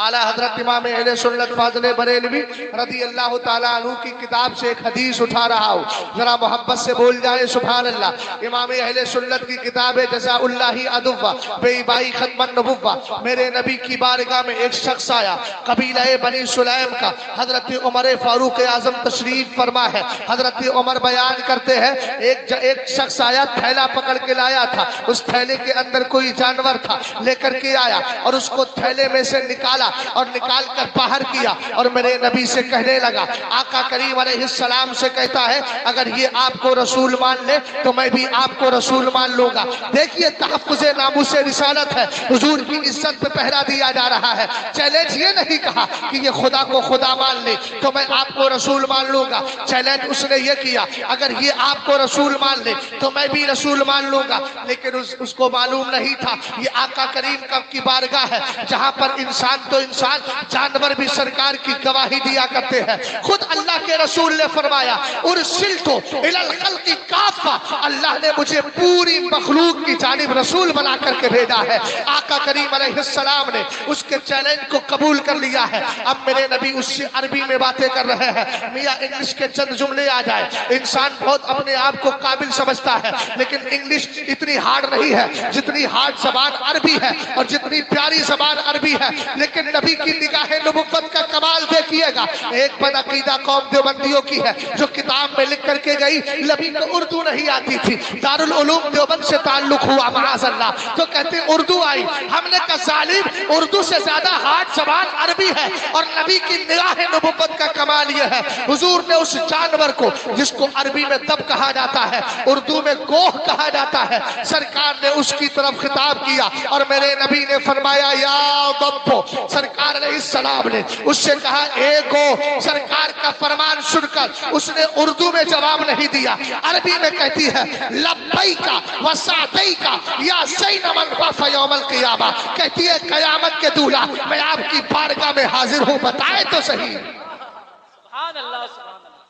Speaker 1: اعلیٰ حضرت امام اہل سنت فاضل بریلوی رضی اللہ تعالیٰ عنہ کی کتاب سے ایک حدیث اٹھا رہا ہوں، ذرا محبت سے بول جائے سبحان اللہ۔ امام اہل سنت کی کتاب ہے جزاء اللہ ادوہ بے بائی ختم النبوہ۔ میرے نبی کی بارگاہ میں ایک شخص آیا، قبیلہ بنی سلیم کا، حضرت عمر فاروق اعظم تشریف فرما ہے۔ حضرت عمر بیان کرتے ہیں ایک شخص آیا، تھیلا پکڑ کے لایا تھا، اس تھیلے کے اندر کوئی جانور تھا، لے کر کے آیا اور اس کو تھیلے میں سے نکالا اور نکال کر باہر کیا، اور میرے نبی سے کہنے لگا، آقا کریم علیہ السلام سے کہتا ہے اگر یہ آپ کو رسول مان لے تو میں بھی آپ کو رسول مان لوں گا۔ دیکھیے تحفظ ناموس رسالت ہے، حضور کی عزت پہ پہرا دیا جا رہا ہے۔ چیلنج یہ نہیں کہا کہ یہ خدا کو خدا مان لے تو میں آپ کو رسول مان لوں گا، چیلنج اس نے یہ کیا اگر یہ آپ کو رسول مان لے تو میں بھی رسول مان لوں گا۔ لیکن اس کو معلوم نہیں تھا یہ آقا کریم کی بارگاہ ہے جہاں پر انسان تو انسان، جانور بھی سرکار کی گواہی دیا کرتے ہیں۔ خود اللہ کے رسول نے فرمایا ارسلت الی الخلق کافہ، اللہ نے مجھے پوری مخلوق کی جانب رسول بنا کر کے بھیجا ہے۔ آقا کریم علیہ السلام نے اس کے چیلنج کو قبول کر لیا ہے۔ اب میرے نبی اس سے عربی میں باتیں کر رہے ہیں، میاں انگلش کے چند جملے آ جائے، انسان بہت اپنے آپ کو قابل سمجھتا ہے لیکن انگلش اتنی ہارڈ نہیں ہے جتنی ہارڈ زبان عربی ہے اور جتنی پیاری زبان عربی ہے۔ لیکن نبی کی نگاہ نبوت کا کمال دیکھیے گا، ایک بدعقیدہ قوم دیوبندیوں کی ہے جو کتاب میں لکھ کر کے گئی نبی کو اردو نہیں آتی تھی، دارالعلوم دیوبند سے تعلق ہوا معاذ اللہ تو کہتے اردو آئی، ہم نے کہا ظالم اردو سے زیادہ ہارڈ زبان عربی ہے، اور نبی کی نگاہ نبوت کا کمال یہ ہے حضور نے اس جانور کو جس کو عربی میں دب کہا جاتا ہے، اردو میں گوہ کہا جاتا ہے، سرکار نے اس کی طرف خطاب کیا اور میرے نبی نے فرمایا یا ضبو، سرکار علیہ السلام نے اس سے کہا اے گو۔ سرکار کا فرمان سن کر اس نے اردو میں جواب نہیں دیا، عربی میں کہتی ہے لبیکا وسعدیکا یا زین من خاف یوم القیامہ، کہتی ہے قیامت کے دولہا میں آپ کی بارگاہ میں حاضر ہوں، بتائے تو صحیح۔
Speaker 2: سبحان اللہ، سبحان اللہ،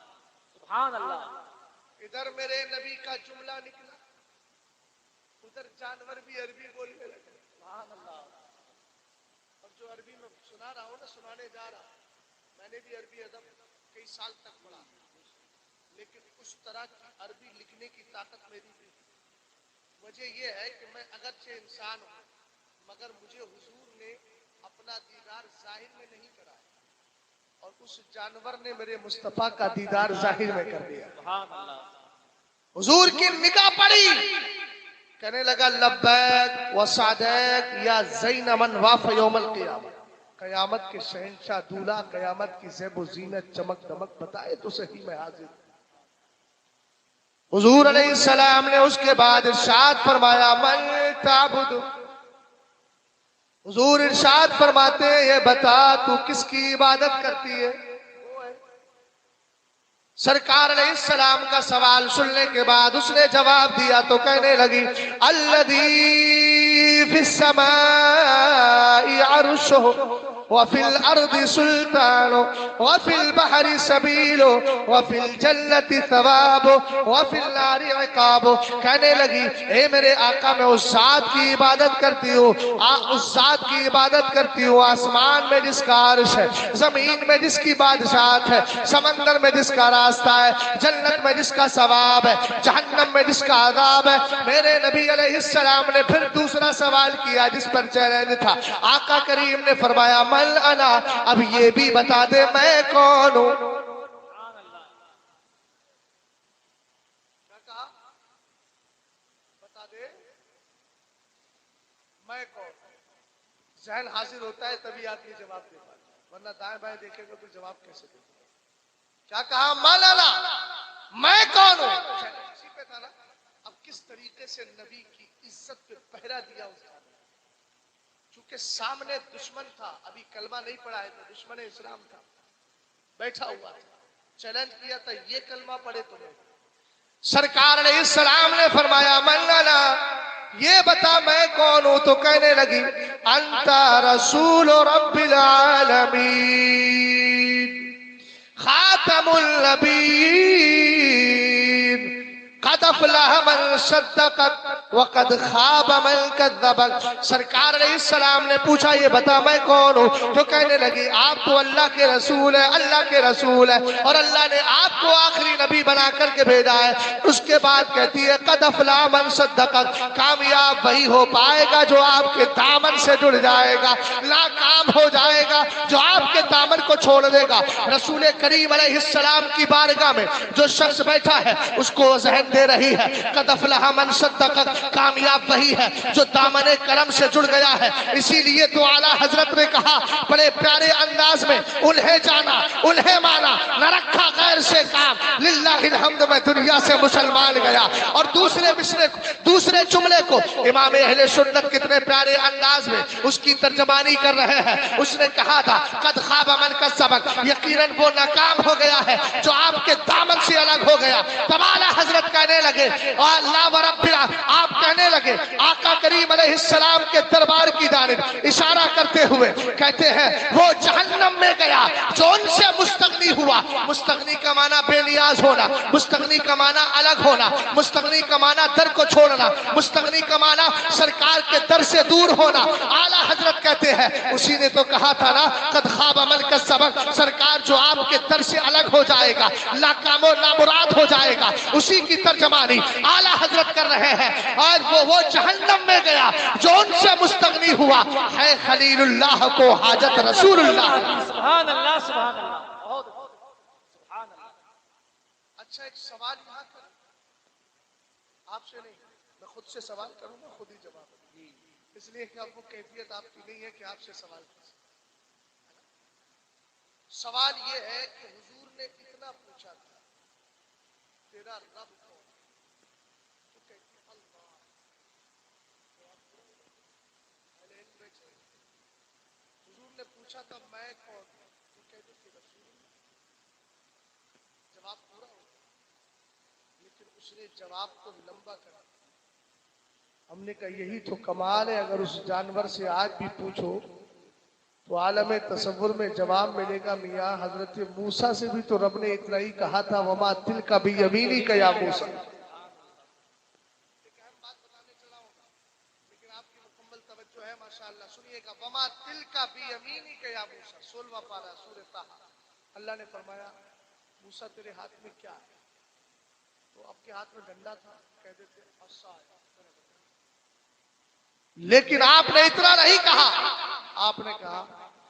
Speaker 2: سبحان اللہ۔
Speaker 1: ادھر میرے نبی کا جملہ نکلا، ادھر جانور بھی عربی بولنے لگے،
Speaker 2: سبحان اللہ۔
Speaker 1: اور جو عربی میں سنا رہا ہوں نا، سنانے جا رہا ہوں، میں نے بھی عربی ادب کئی سال تک پڑھا، لیکن اس طرح کی عربی لکھنے کی طاقت میری نہیں۔ وجہ یہ ہے کہ میں اگرچہ انسان ہوں مگر مجھے حضور نے اپنا دیدار ظاہر میں نہیں کرایا، اور اس جانور نے میرے مصطفیٰ کا دیدار ظاہر میں کر دیا.
Speaker 2: سبحان اللہ.
Speaker 1: حضور کی نگاہ پڑی, کہنے لگا لبیک و سعدیک یا زین من واف یوم القیامہ. قیامت کے شہنشاہ دولہا, قیامت کی زیب و زینت چمک دمک بتائے تو صحیح میں حاضر. حضور علیہ السلام نے اس کے بعد ارشاد فرمایا من تعبد. حضور ارشاد فرماتے ہیں یہ بتا تو کس کی عبادت کرتی ہے. سرکار علیہ السلام کا سوال سننے کے بعد اس نے جواب دیا تو کہنے لگی الذی فی السماء عرشہ وفی الارض سلطان وفی البحر سبیل وفی الجنت ثواب وفی النار عقاب. کہنے لگی اے میرے آقا میں اس ذات کی عبادت کرتی ہوں, اس ذات کی عبادت کرتی ہوں آسمان میں جس کا عرش ہے, زمین میں جس کی بادشاہت ہے, سمندر میں جس کا راستہ ہے, جنت میں جس کا ثواب ہے, جہنم میں جس کا عذاب ہے. میرے نبی علیہ السلام نے پھر دوسرا سوال کیا جس پر چیلنج تھا. آقا کریم نے فرمایا من انا, اب یہ بھی بتا دے میں کون ہوں. کیا کہا؟ بتا دے میں کون. ذہن حاضر ہوتا ہے تبھی آدمی جواب دے پاتا ہے, ورنہ دائیں بائیں دیکھے گا تو جواب کیسے دے. کیا کہا؟ مولانا میں کون ہوں. اسی پہ تھا نا. اب کس طریقے سے نبی کی عزت پہ پہرا دیا اس نے. چونکہ سامنے دشمن تھا, ابھی کلمہ نہیں پڑھا ہے تو دشمن اسلام تھا, بیٹھا ہوا تھا, چیلنج کیا تھا یہ کلمہ پڑھے تمہیں. سرکار علیہ السلام نے فرمایا مولانا یہ بتا میں کون ہوں. تو کہنے لگی انت رسول رب العالمین خاتم النبیین قد افلح من صدقک وقد خاب من کذبک. سرکار علیہ السلام نے پوچھا یہ بتا میں کون ہوں. تو کہنے لگی آپ تو اللہ کے رسول ہیں, اللہ کے رسول ہیں, اور اللہ نے آپ کو آخری نبی بنا کر کے بھیجا ہے. اس کے بعد کہتی ہے قد افلح من صدقک, کامیاب وہی ہو پائے گا جو آپ کے دامن سے جڑ جائے گا, ناکام ہو جائے گا جو آپ کے دامن کو چھوڑ دے گا. رسول کریم علیہ السلام کی بارگاہ میں جو شخص بیٹھا ہے اس کو ذہن دے رہی ہے قد افلح من صدقک, کامیاب وہی ہے جو دامن کرم سے جڑ گیا ہے. اسی لیے تو اعلیٰ حضرت نے کہا بڑے پیارے انداز میں انہیں جانا انہیں مانا نہ رکھا غیر سے کام, للہ الحمد میں دنیا سے مسلمان گیا. اور دوسرے جملے کو امام اہل سنت کتنے پیارے انداز میں اس کی ترجمانی کر رہے ہیں. اس نے کہا تھا قد خاب من کذبک, یقیناً وہ ناکام ہو گیا ہے جو آپ کے دامن سے الگ ہو گیا. تب اعلیٰ حضرت کہنے لگے اللہ و ربنا, آپ کہنے لگے آقا کریم علیہ السلام کے دربار کی جانب اشارہ کرتے ہوئے کہتے ہیں وہ جہنم میں گیا جو ان سے مستغنی ہوا. مستغنی کا معنی بے نیاز ہونا, مستغنی کا معنی الگ ہونا, مستغنی کا معنی در کو چھوڑنا, مستغنی کا معنی سرکار کے در سے دور ہونا. اعلیٰ حضرت کہتے ہیں اسی نے تو کہا تھا نا قد خاب من کذبک, سرکار جو آپ کے در سے الگ ہو جائے گا, ناکام و نامراد ہو جائے گا, اسی کی ترجمانی اعلیٰ حضرت کر رہے ہیں. اور وہ جہنم میں گیا جو ان سے مستغنی ہوا ہے خلیل اللہ کو حاجت رسول اللہ.
Speaker 2: سبحان اللہ سبحان اللہ. بہت سبحان اللہ.
Speaker 1: اچھا ایک سوال یہاں کر, آپ سے نہیں میں خود سے سوال کروں گا, خود ہی جواب دوں, اس لیے کہ اب وہ کیفیت آپ کی نہیں ہے کہ آپ سے سوال کر سکیں. سوال یہ ہے کہ حضور نے اتنا پوچھا تھا تیرا رب کون, تو کہتی اللہ. حضور نے پوچھا تھا میں کون, تو کہتے تھے رسول. جواب پورا ہو گیا, لیکن اس نے جواب کو لمبا کر دیا. ہم نے کہا یہی تو کمال ہے, اگر اس جانور سے آج بھی پوچھو تو عالم تصور میں جواب ملے گا. میاں حضرت موسیٰ سے بھی تو رب نے اتنا ہی کہا تھا وما تلک بیمینک یا موسیٰ. ایک اہم بات بتانے چلا ہوں لیکن آپ کی مکمل توجہ ہے ماشاءاللہ, سنیے گا. وما تلک بیمینک یا موسیٰ, 16واں پارہ سورہ طٰہٰ. اللہ نے فرمایا موسیٰ تیرے ہاتھ میں کیا ہے؟ تو آپ کے ہاتھ میں ڈنڈا تھا, کہہ دیتے عصا ہے. لیکن آپ نے اتنا نہیں کہا, آپ نے کہا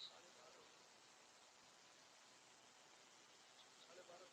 Speaker 1: 12:30, 12:30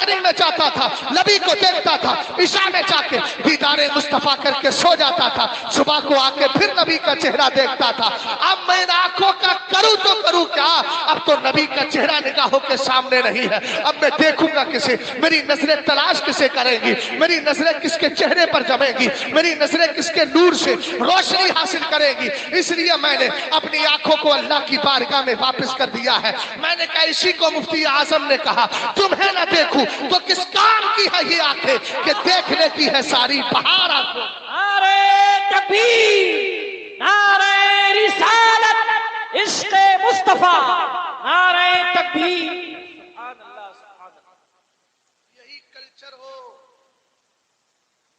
Speaker 1: مغرب میں جاتا تھا نبی کو دیکھتا تھا, عشاء میں جا کے دیدار مصطفیٰ کر کے سو جاتا تھا, صبح کو آ کے پھر نبی کا چہرہ دیکھتا تھا. اب میں ان آنکھوں کا کروں تو کروں کیا, اب تو نبی کا چہرہ نگاہوں کے سامنے نہیں ہے. اب میں دیکھوں گا کسے, میری نظریں تلاش کسے کریں گی, میری نظریں کس کے چہرے پر جمیں گی, میری نظریں کس کے نور سے روشنی حاصل کریں گی. اس لیے میں نے اپنی آنکھوں کو اللہ کی بارگاہ میں واپس کر دیا ہے. میں نے کہا اسی کو مفتی اعظم نے کہا, تمہیں نہ دیکھوں تو کس کام کی ہے یہ آنکھیں کہ دیکھنے کی ہے ساری بہار آنکھوں.
Speaker 2: نعرہ تکبیر, نعرہ رسالت, عشق مصطفیٰ, نعرہ تکبیر. سبحان اللہ, سبحان اللہ.
Speaker 1: یہی کلچر ہو.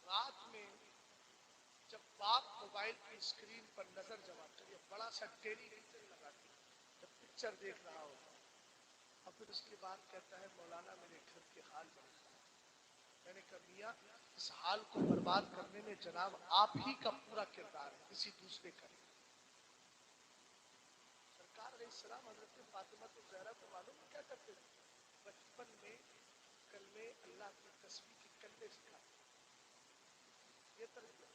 Speaker 1: رات میں جب باپ موبائل کی اسکرین پر نظر جما کر یہ بڑا سا ٹیلی ویژن لگاتی, جب پکچر دیکھ رہا ہوتا, اور پھر اس کے بعد کہتا ہے مولانا میرے گھر کے حال بنتا ہے. میں نے کہا میاں اس حال کو برباد کرنے میں جناب آپ ہی کا پورا کردار ہے, کسی دوسرے کا نہیں. سرکار علیہ السلام حضرت فاطمہ زہرا کو معلوم کیا کرتے تھے, بچپن میں کلمے اللہ کی تسبیح کے کلمے سکھاتے. یہ تربیت.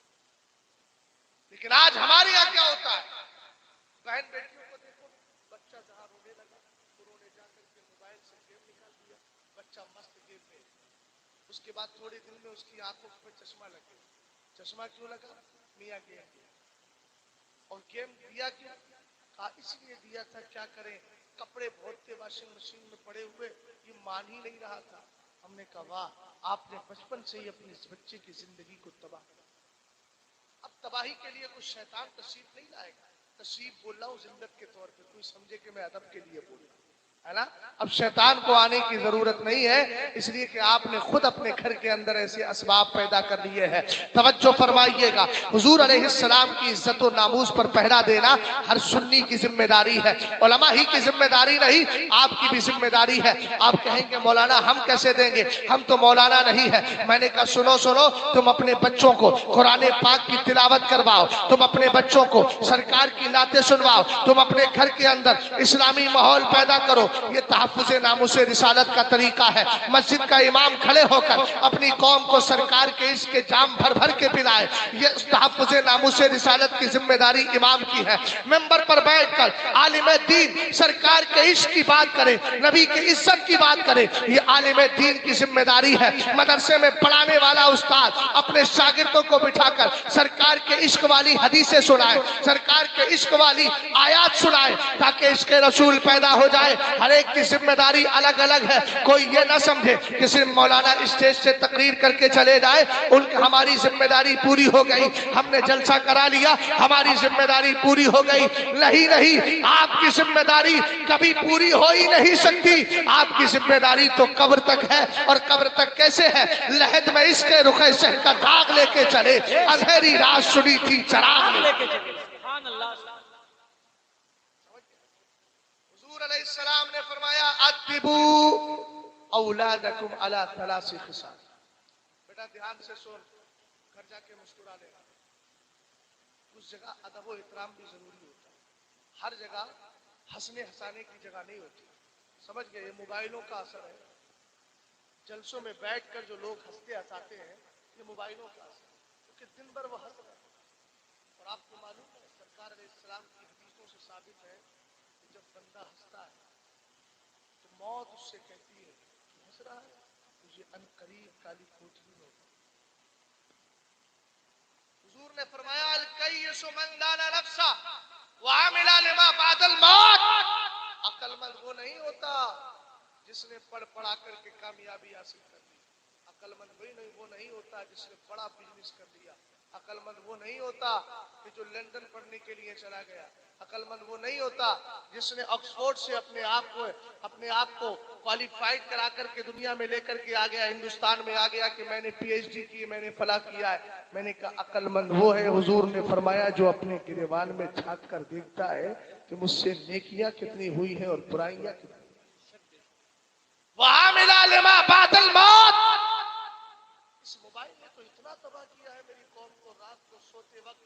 Speaker 1: لیکن آج ہمارے یہاں کیا ہوتا ہے, بہن بیٹیوں کو دیکھو, بچہ جہاں رونے لگا انہوں نے جا کر کے موبائل سے گیم نکال دیا, بچہ مست گیم میں. اس کے بعد تھوڑے دن میں اس کی آنکھوں پہ چشمہ لگ گیا. چشمہ کیوں لگا؟ میاں گیم دیا. اور گیم دیا کیوں؟ کہا اس لیے دیا تھا, کیا کریں کپڑے بہت تھے واشنگ مشین میں پڑے ہوئے, یہ مان ہی نہیں رہا تھا. ہم نے کہا واہ, آپ نے بچپن سے ہی اپنے اس بچے کی زندگی کو تباہ کر. اب تباہی کے لیے کوئی شیطان تشریف نہیں لائے گا, تشریف بول رہا ہوں زندت کے طور پہ, کوئی سمجھے کہ میں ادب کے لیے بول رہا ہوں, ہے نا. اب شیطان کو آنے کی ضرورت نہیں ہے, اس لیے کہ آپ نے خود اپنے گھر کے اندر ایسے اسباب پیدا کر لیے ہیں. توجہ فرمائیے گا, حضور علیہ السلام کی عزت و ناموس پر پہرا دینا ہر سنی کی ذمہ داری ہے, علماء ہی کی ذمہ داری نہیں, آپ کی بھی ذمہ داری ہے. آپ کہیں گے مولانا ہم کیسے دیں گے, ہم تو مولانا نہیں ہے. میں نے کہا سنو سنو, تم اپنے بچوں کو قرآن پاک کی تلاوت کرواؤ, تم اپنے بچوں کو سرکار کی نعتیں سنواؤ, تم اپنے گھر کے اندر اسلامی ماحول پیدا کرو. یہ تحفظ ناموس رسالت کا طریقہ ہے. مسجد کا امام کھڑے ہو کر اپنی قوم کو سرکار کے عشق کے جام بھر بھر کے پلائے, یہ تحفظ ناموس رسالت کی ذمہ داری امام کی ہے. ممبر پر بیٹھ کر عالم دین سرکار کے عشق کی بات کرے, نبی کی عزت کی بات کرے, یہ عالم دین کی ذمہ داری ہے. مدرسے میں پڑھانے والا استاد اپنے شاگردوں کو بٹھا کر سرکار کے عشق والی حدیثیں سنائے, سرکار کے عشق والی آیات سنائے, تاکہ عشق رسول پیدا ہو جائے. ہر ایک کی ذمہ داری الگ الگ ہے. کوئی یہ نہ سمجھے کہ صرف مولانا اسٹیج سے تقریر کر کے چلے جائے, ہماری ذمہ داری پوری ہو گئی, ہم نے جلسہ کرا لیا, ہماری ذمہ داری پوری ہو گئی. نہیں نہیں, آپ کی ذمہ داری کبھی پوری ہو ہی نہیں سکتی. آپ کی ذمہ داری تو قبر تک ہے, اور قبر تک کیسے ہے؟ لحد میں اس کے رخ شہ کا داغ لے کے چلے, اندھیری رات سنی تھی چراغ لے کے چلے.
Speaker 2: سبحان اللہ.
Speaker 1: حضور علیہ السلام نے فرمایا ادبو اولادکم علی ثلاث خصال. بیٹا دھیان سے سن, گھر جا کے مسکرا لینا. اس جگہ ادب و احترام بھی ضروری ہوتا ہے. ہر جگہ ہنسنے ہنسانے کی جگہ نہیں ہوتی. سمجھ گئے, یہ موبائلوں کا اثر ہے. جلسوں میں بیٹھ کر جو لوگ ہنستے ہنساتے ہیں, یہ موبائلوں کا اثر ہے, کیونکہ دن بھر وہ ہنس رہے ہیں. اور آپ کو معلوم ہے سرکار علیہ السلام کی حدیثوں سے ثابت ہے کہ جب بندہ ہنستا ہے تو موت اس سے کہتی ہے کہ ہنس رہا ہے, مجھے عنقریب کالی کوٹری میں. حضور نے فرمایا الکیس من دان نفسہ وعمل لما بعد الموت. عقل مند وہ نہیں ہوتا جس نے پڑھ پڑھا کر کے کامیابی حاصل کر لی. عقل مند وہ نہیں ہوتا جس نے بڑا بزنس کر لیا. عقل مند وہ نہیں ہوتا کہ جو لندن پڑھنے کے لیے چلا گیا. عقل مند وہ نہیں ہوتا جس نے آکسفورڈ سے اپنے آپ کو کوالیفائڈ کرا کر کے دنیا میں لے کر کے آ گیا, ہندوستان میں آ گیا کہ میں نے پی ایچ ڈی کی, میں نے فلاں کیا ہے. میں نے کہا عقل مند وہ ہے, حضور نے فرمایا جو اپنے گریبان میں جھانک کر دیکھتا ہے کہ مجھ سے نیکیاں کتنی ہوئی ہیں اور برائیاں کتنی. وَعَامِلَ لِمَا بَعْدَ الْمَوْتِ. اس موبائل نے تو اتنا تباہ کیا ہے میری قوم کو. رات کو سوتے وقت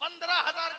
Speaker 1: 15,000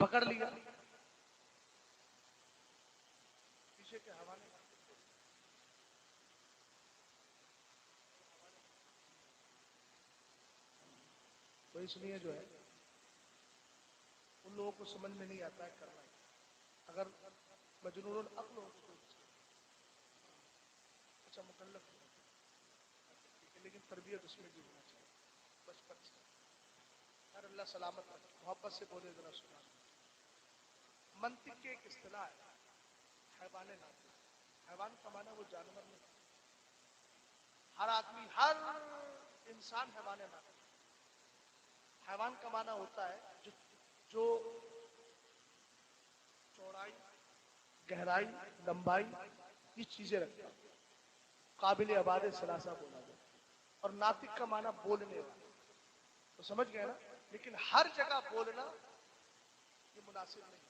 Speaker 1: پکڑ لیا پیچھے کے حوالے تو اس لیے جو ہے ان لوگوں کو سمجھ میں نہیں آتا ہے کرنا ہے. اگر مجنون العقل ہو تو اچھا مکلف ہے لیکن تربیت اس میں بھی ہونا چاہیے بچپن سے. ہر اللہ سلامت رکھے. محبت سے بولے ذرا سنا. منطق کی ایک اصطلاح ہے حیوان ناطق. حیوان کا معنی وہ جانور نہیں. ہر آدمی ہر انسان حیوان ناطق. حیوان کا معنی ہوتا ہے جو چوڑائی گہرائی لمبائی یہ چیزیں رکھتا ہے. قابل عباد ثلاثہ بولا گیا. اور ناطق کا معنی بولنے والا. تو سمجھ گئے نا. لیکن ہر جگہ بولنا یہ مناسب نہیں.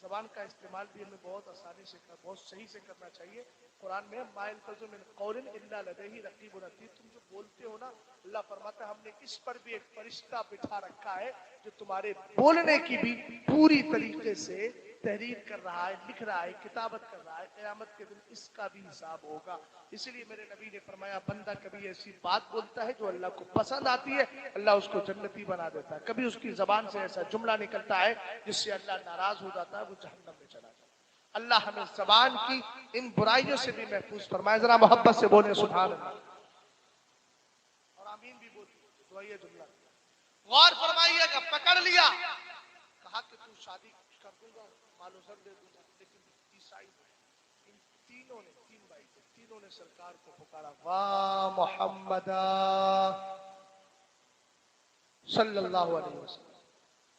Speaker 1: زبان کا استعمال بھی ہمیں بہت آسانی سے بہت صحیح سے کرنا چاہیے. قرآن میں ما یلفظ من قول الا لدیہ رقیب عتید. تم جو بولتے ہو نا اللہ فرماتا ہے ہم نے اس پر بھی ایک فرشتہ بٹھا رکھا ہے جو تمہارے بولنے کی بھی پوری طریقے سے تحریر کر رہا ہے, لکھ رہا ہے, کتابت کر رہا ہے. قیامت کے دن اس کا بھی حساب ہوگا. اسی لیے میرے نبی نے فرمایا بندہ کبھی ایسی بات بولتا ہے جو اللہ کو پسند آتی ہے اللہ اس کو جنتی بنا دیتا ہے. کبھی اس کی زبان سے ایسا جملہ نکلتا ہے جس سے اللہ ناراض ہو جاتا ہے وہ جہنم میں چلا جاتا ہے. اللہ ہمیں زبان کی ان برائیوں سے بھی محفوظ فرمائے. ذرا محبت سے بولیں سبحان اللہ اور آمین بھی بولیں. تو یہ جملہ غور فرمائیے گا. پکڑ لیا کہا کہ تو شادی کر دوں گا مال و زر دے دوں گا. لیکن عیسائی ان تینوں نے تین بھائی تینوں نے سرکار کو پکارا واہ محمد صلی اللہ علیہ وسلم.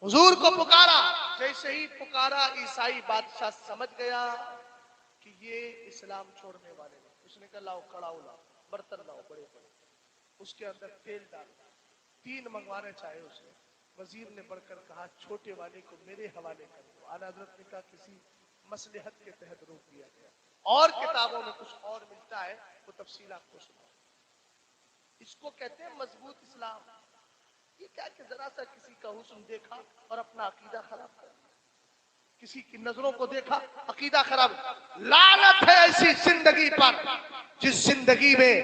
Speaker 1: حضور کو پکارا. جیسے ہی پکارا عیسائی بادشاہ سمجھ گیا کہ یہ اسلام چھوڑنے والے ہیں. اس نے کہا لاؤ کڑاؤ لاؤ برتن لاؤ بڑے بڑے. اس کے اندر تیل ڈال. 3 منگوانے چاہے اس نے. وزیر نے بڑھ کر کہا چھوٹے والے کو میرے حوالے کر دو. اعلیٰ حضرت نے کہا کسی مصلحت کے تحت روک دیا گیا. اور کتابوں میں کچھ اور ملتا ہے وہ تفصیل آپ کو سنا. اس کو کہتے ہیں مضبوط اسلام. یہ کیا کہ ذرا سا کسی کا حسن دیکھا اور اپنا عقیدہ خراب کر دیا. کسی کی نظروں کو دیکھا عقیدہ خراب. لعنت ہے ایسی زندگی پر جس زندگی میں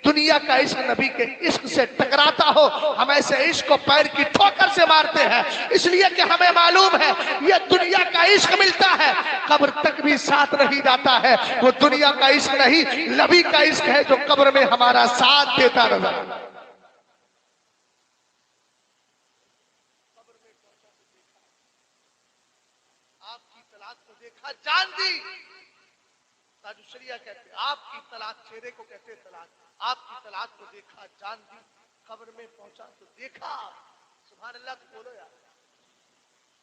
Speaker 1: دنیا کا عشق نبی کے عشق سے ٹکراتا ہو. ہم ایسے عشق کو پیر کی ٹھوکر سے مارتے ہیں اس لیے کہ ہمیں معلوم ہے یہ دنیا کا عشق ملتا ہے قبر تک بھی ساتھ نہیں جاتا ہے. وہ دنیا کا عشق نہیں نبی کا عشق ہے جو قبر میں ہمارا ساتھ دیتا نظر. آپ کی طلاق کو دیکھا جان دی. تاج الشریعہ کہتے ہیں آپ کی طلاق چہرے کو کہتے ہیں طلاق. آپ کی طلاق کو دیکھا جان دی. قبر میں پہنچا تو دیکھا. سبحان اللہ تو بولو یار.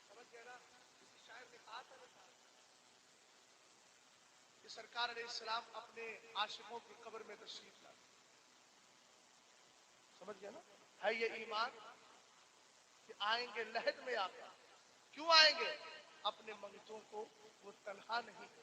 Speaker 1: سمجھ گئے نا. کسی شاعر نے کہا تھا کہ سرکار علیہ السلام اپنے عاشقوں کی قبر میں تشریف لاتے. سمجھ گئے نا. ہے یہ ایمان کہ آئیں گے لہد میں آ کر. کیوں آئیں گے؟ اپنے منگتوں کو وہ تنہا نہیں.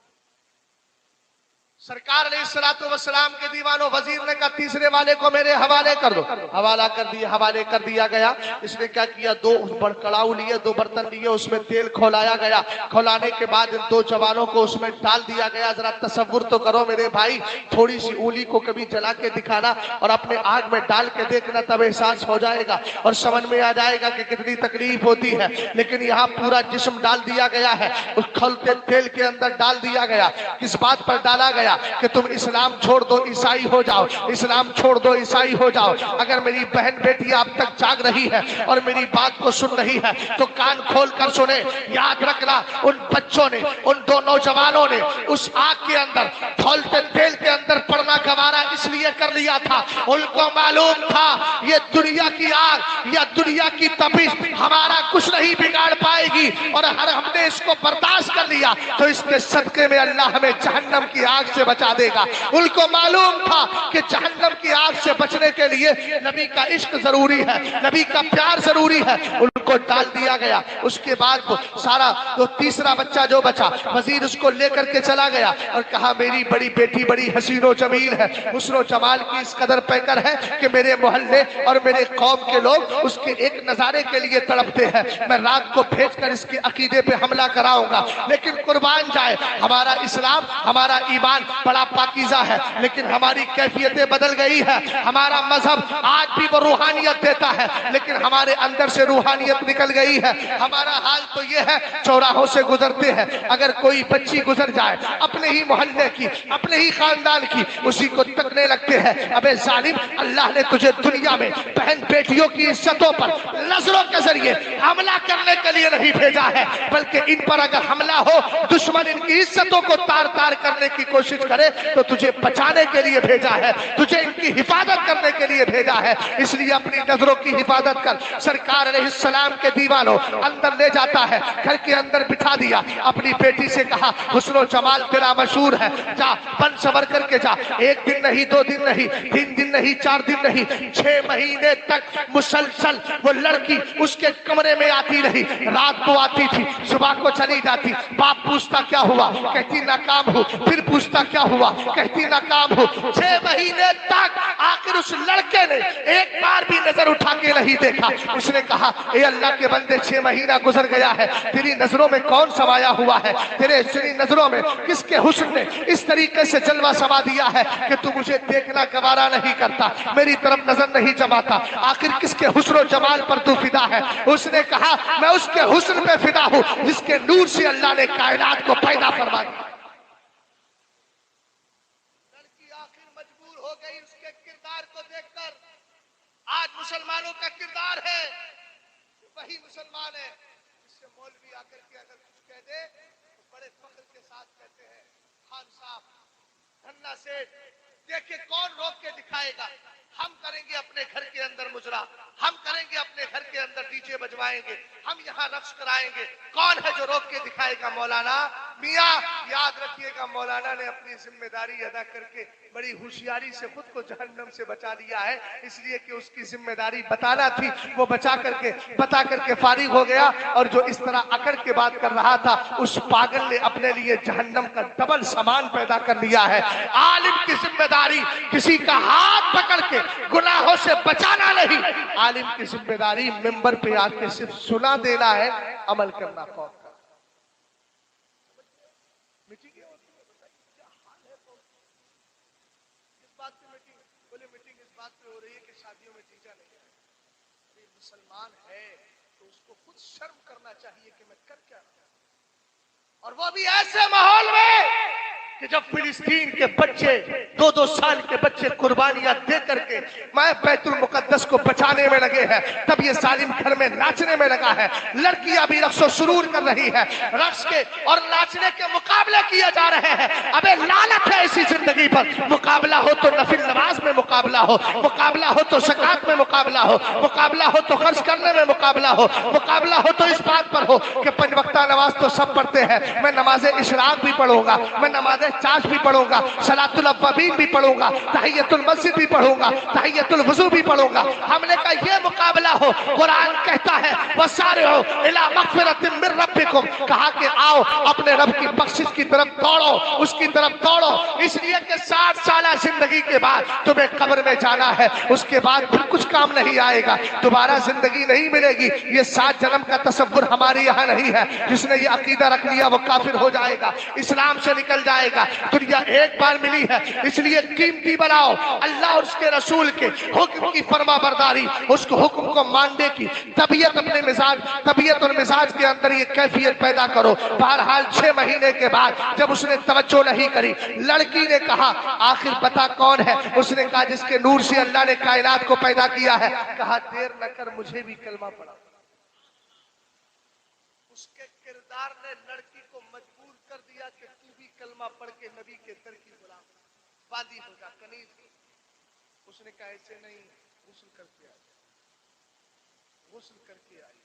Speaker 1: سرکار علیہ السلام کے دیوانوں وزیر نے کہا تیسرے والے کو میرے حوالے کر دو. حوالہ کر دیا. حوالے کر دیا گیا. اس نے کیا کیا 2 کڑاؤ لیے 2 برتن لیے اس میں تیل کھولایا گیا. کھولانے کے بعد ان 2 جوانوں کو اس میں ڈال دیا گیا. ذرا تصور تو کرو میرے بھائی. تھوڑی سی انگلی کو کبھی جلا کے دکھانا اور اپنے آگ میں ڈال کے دیکھنا تب احساس ہو جائے گا اور سمجھ میں آ جائے گا کہ کتنی تکلیف ہوتی ہے. لیکن یہاں پورا جسم ڈال دیا گیا ہے. اس کھولتے تیل کے اندر ڈال دیا گیا. کس بات پر ڈالا گیا کہ تم اسلام چھوڑ دو عیسائی ہو جاؤ. اسلام چھوڑ دو عیسائی ہو جاؤ. اگر میری بہن بیٹی اب تک جاگ رہی ہے اور میری بات کو سن رہی ہے تو کان کھول کر سنے. یاد رکھنا ان بچوں نے ان 2 نوجوانوں نے اس آگ کے اندر کھولتے تیل کے اندر پڑنا گوارا اس لیے کر لیا تھا. ان کو معلوم تھا یہ دنیا کی آگ یا دنیا کی تپش ہمارا کچھ نہیں بگاڑ پائے گی اور ہم نے اس کو برداشت کر لیا تو اس کے صدقے میں اللہ ہمیں جہنم کی آگ سے بچا دے گا. ان کو معلوم تھا کہ جہنم کی آگ سے بچنے کے لیے نبی کا عشق ضروری ہے, نبی کا پیار ضروری ہے. ان کو ڈال دیا گیا. اس کے بعد وہ سارا جو تیسرا بچہ جو بچا وزیر اس کو لے کر کے چلا گیا اور کہا میری بڑی بیٹی بڑی حسین و جمیل ہے, حسن و جمال کی اس قدر پیکر ہے کہ میرے محلے اور میرے قوم کے لوگ اس کے ایک نظارے کے لیے تڑپتے ہیں. میں رات کو بھیج کر اس کے عقیدے پہ حملہ کراؤں گا, لیکن قربان جائے ہمارا اسلام ہمارا ایمان بڑا پاکیزہ ہے, لیکن ہماری کیفیتیں بدل گئی ہے. ہمارا مذہب آج بھی وہ روحانیت دیتا ہے, لیکن ہمارے اندر سے روحانیت نکل گئی ہے. ہمارا حال تو یہ ہے, چوراہوں سے گزرتے ہیں, اگر کوئی بچی گزر جائے اپنے ہی محلے کی, اپنے ہی خاندان کی, اسی کو تکنے لگتے ہیں. ابے ظالم, اللہ نے تجھے دنیا میں بہن بیٹیوں کی عزتوں پر نظروں کے ذریعے حملہ کرنے کے لیے نہیں بھیجا ہے, بلکہ ان پر اگر حملہ ہو, دشمن ان کی عزتوں کو تار تار کرنے کی کوشش کرے تو تجھے بچانے کے لیے بھیجا ہے, تجھے ان کی حفاظت کرنے کے لیے بھیجا ہے. اس لیے اپنی نظروں کی حفاظت کر. سرکار علیہ السلام کے دیوانوں اندر لے جاتا ہے, گھر کے اندر بٹھا دیا, اپنی بیٹی سے کہا حسن و جمال تیرا مشہور ہے, جا بن سور کر کے جا. ایک دن نہیں, دو دن نہیں, تین دن نہیں, چار دن نہیں, 6 مہینے تک مسلسل وہ لڑکی اس کے کمرے میں آتی رہی. رات کو آتی تھی, صبح کو چلی جاتی. باپ پوچھتا کیا ہوا, کہتی ناکام ہو. پھر پوچھتا کیا ہوا, کہتی ناکام ہو. 6 مہینے تک آخر اس لڑکے نے ایک بار بھی نظر اٹھا کے نہیں دیکھا. اس نے کہا اے اللہ کے بندے, 6 مہینہ گزر گیا ہے, تیری نظروں میں کون سمایا ہوا ہے, تیری نظروں میں کس کے حسن نے اس طریقے سے جلوہ سما دیا ہے کہ تو مجھے دیکھنا گوارا نہیں کرتا, میری طرف نظر نہیں جماتا, آخر کس کے حسن و جمال پر تو فدا ہے. اس نے کہا میں اس کے حسن پہ فدا ہوں جس کے نور سے اللہ نے کائنات کو پیدا فرما دیا. لڑکی آخر مجبور ہو گئی اس کے کردار کو دیکھ کر. آج مسلمانوں کا کردار ہے وہی مسلمان ہے جس سے مولوی آ کر کے اگر کچھ کہہ دے تو بڑے فخر کے ساتھ کہتے ہیں خان صاحب, دھنا سیٹھ, دیکھیں کون روک کے دکھائے گا. ہم کریں گے اپنے گھر کے اندر مجرا, ہم کریں گے اپنے گھر کے اندر ڈی جے بجوائیں گے, ہم یہاں رقص کرائیں گے. کون ہے جو روک کے دکھائے گا؟ مولانا. میاں یاد رکھیے گا, مولانا نے اپنی ذمہ داری ادا کر کے بڑی ہوشیاری سے خود کو جہنم سے بچا دیا ہے, اس لیے کہ اس کی ذمہ داری بتانا تھی, وہ بتا کر کے فارغ ہو گیا. اور جو اس طرح اکڑ کے بات کر رہا تھا, اس پاگل نے اپنے لیے جہنم کا ڈبل سامان پیدا کر لیا ہے. عالم کی ذمہ داری کسی کا ہاتھ پکڑ کے گناہوں سے بچانا نہیں, عالم کی ذمہ داری ممبر پہ آ کے صرف سنا دینا ہے, عمل کرنا قوم کا. مسلمان ہے تو اس کو خود شرم کرنا چاہیے کہ میں کر کیا رہا ہوں, اور وہ بھی ایسے ماحول میں کہ جب فلسطین کے بچے 2-2 سال کے بچے قربانیاں دے کر کے میں بیت المقدس کو بچانے میں لگے ہیں, تب یہ ظالم گھر میں ناچنے میں لگا ہے. لڑکیاں بھی رقص و سرور کر رہی ہے, رقص کے اور ناچنے کے مقابلے کیے جا رہے ہیں. ابے لعنت ہے اسی زندگی پر. مقابلہ ہو تو نفل نماز میں مقابلہ ہو, مقابلہ ہو تو زکات میں مقابلہ ہو, مقابلہ ہو تو خرچ کرنے میں مقابلہ ہو, مقابلہ ہو تو اس بات پر ہو کہ 5 وقتہ نماز تو سب پڑھتے ہیں, میں نماز اشراق بھی پڑھوں گا, میں نماز چاش بھی پڑھوں گا, صلاۃ الاوابین بھی پڑھوں گا, تحیۃ المسجد بھی پڑھوں گا, تحیۃ الوضو بھی پڑھوں گا. ہم نے کہا یہ مقابلہ ہو. قرآن کہتا ہے وسارعوا الی مغفرۃ من ربکم, کہا کہ آؤ اپنے رب کی بخشش کی طرف دوڑو, اس کی طرف دوڑو, اس لیے کہ 60 سالہ زندگی کے بعد تمہیں قبر میں جانا ہے, اس کے بعد پھر کچھ کام نہیں آئے گا, دوبارہ زندگی نہیں ملے گی. یہ 7 جنم کا تصور ہمارے یہاں نہیں ہے. جس نے یہ عقیدہ رکھ لیا وہ کافر ہو جائے گا, اسلام سے نکل جائے گا. دنیا ایک بار ملی ہے, اس لیے قیمتی بناؤ اللہ اور اس کے رسول کے حکم کی فرما برداری, اس کو حکم کو ماننے کی طبیعت, اپنے طبیعت اور مزاج کے اندر یہ کیفیت پیدا کرو. بہرحال 6 مہینے کے بعد جب اس نے توجہ نہیں کری, لڑکی نے کہا آخر بتا کون ہے. اس نے کہا جس کے نور سے اللہ نے کائنات کو پیدا کیا ہے. کہا دیر نہ کر, مجھے بھی کلمہ پڑھا. اس کے کردار نے لڑکی کو مجبور کر دیا کہ تو بھی کلمہ پڑھ کے نبی کے در کی غلام بادی ہو جا, کنیز. اس نے کہا ایسے نہیں, غسل کر کے آئی, غسل کر کے آئی,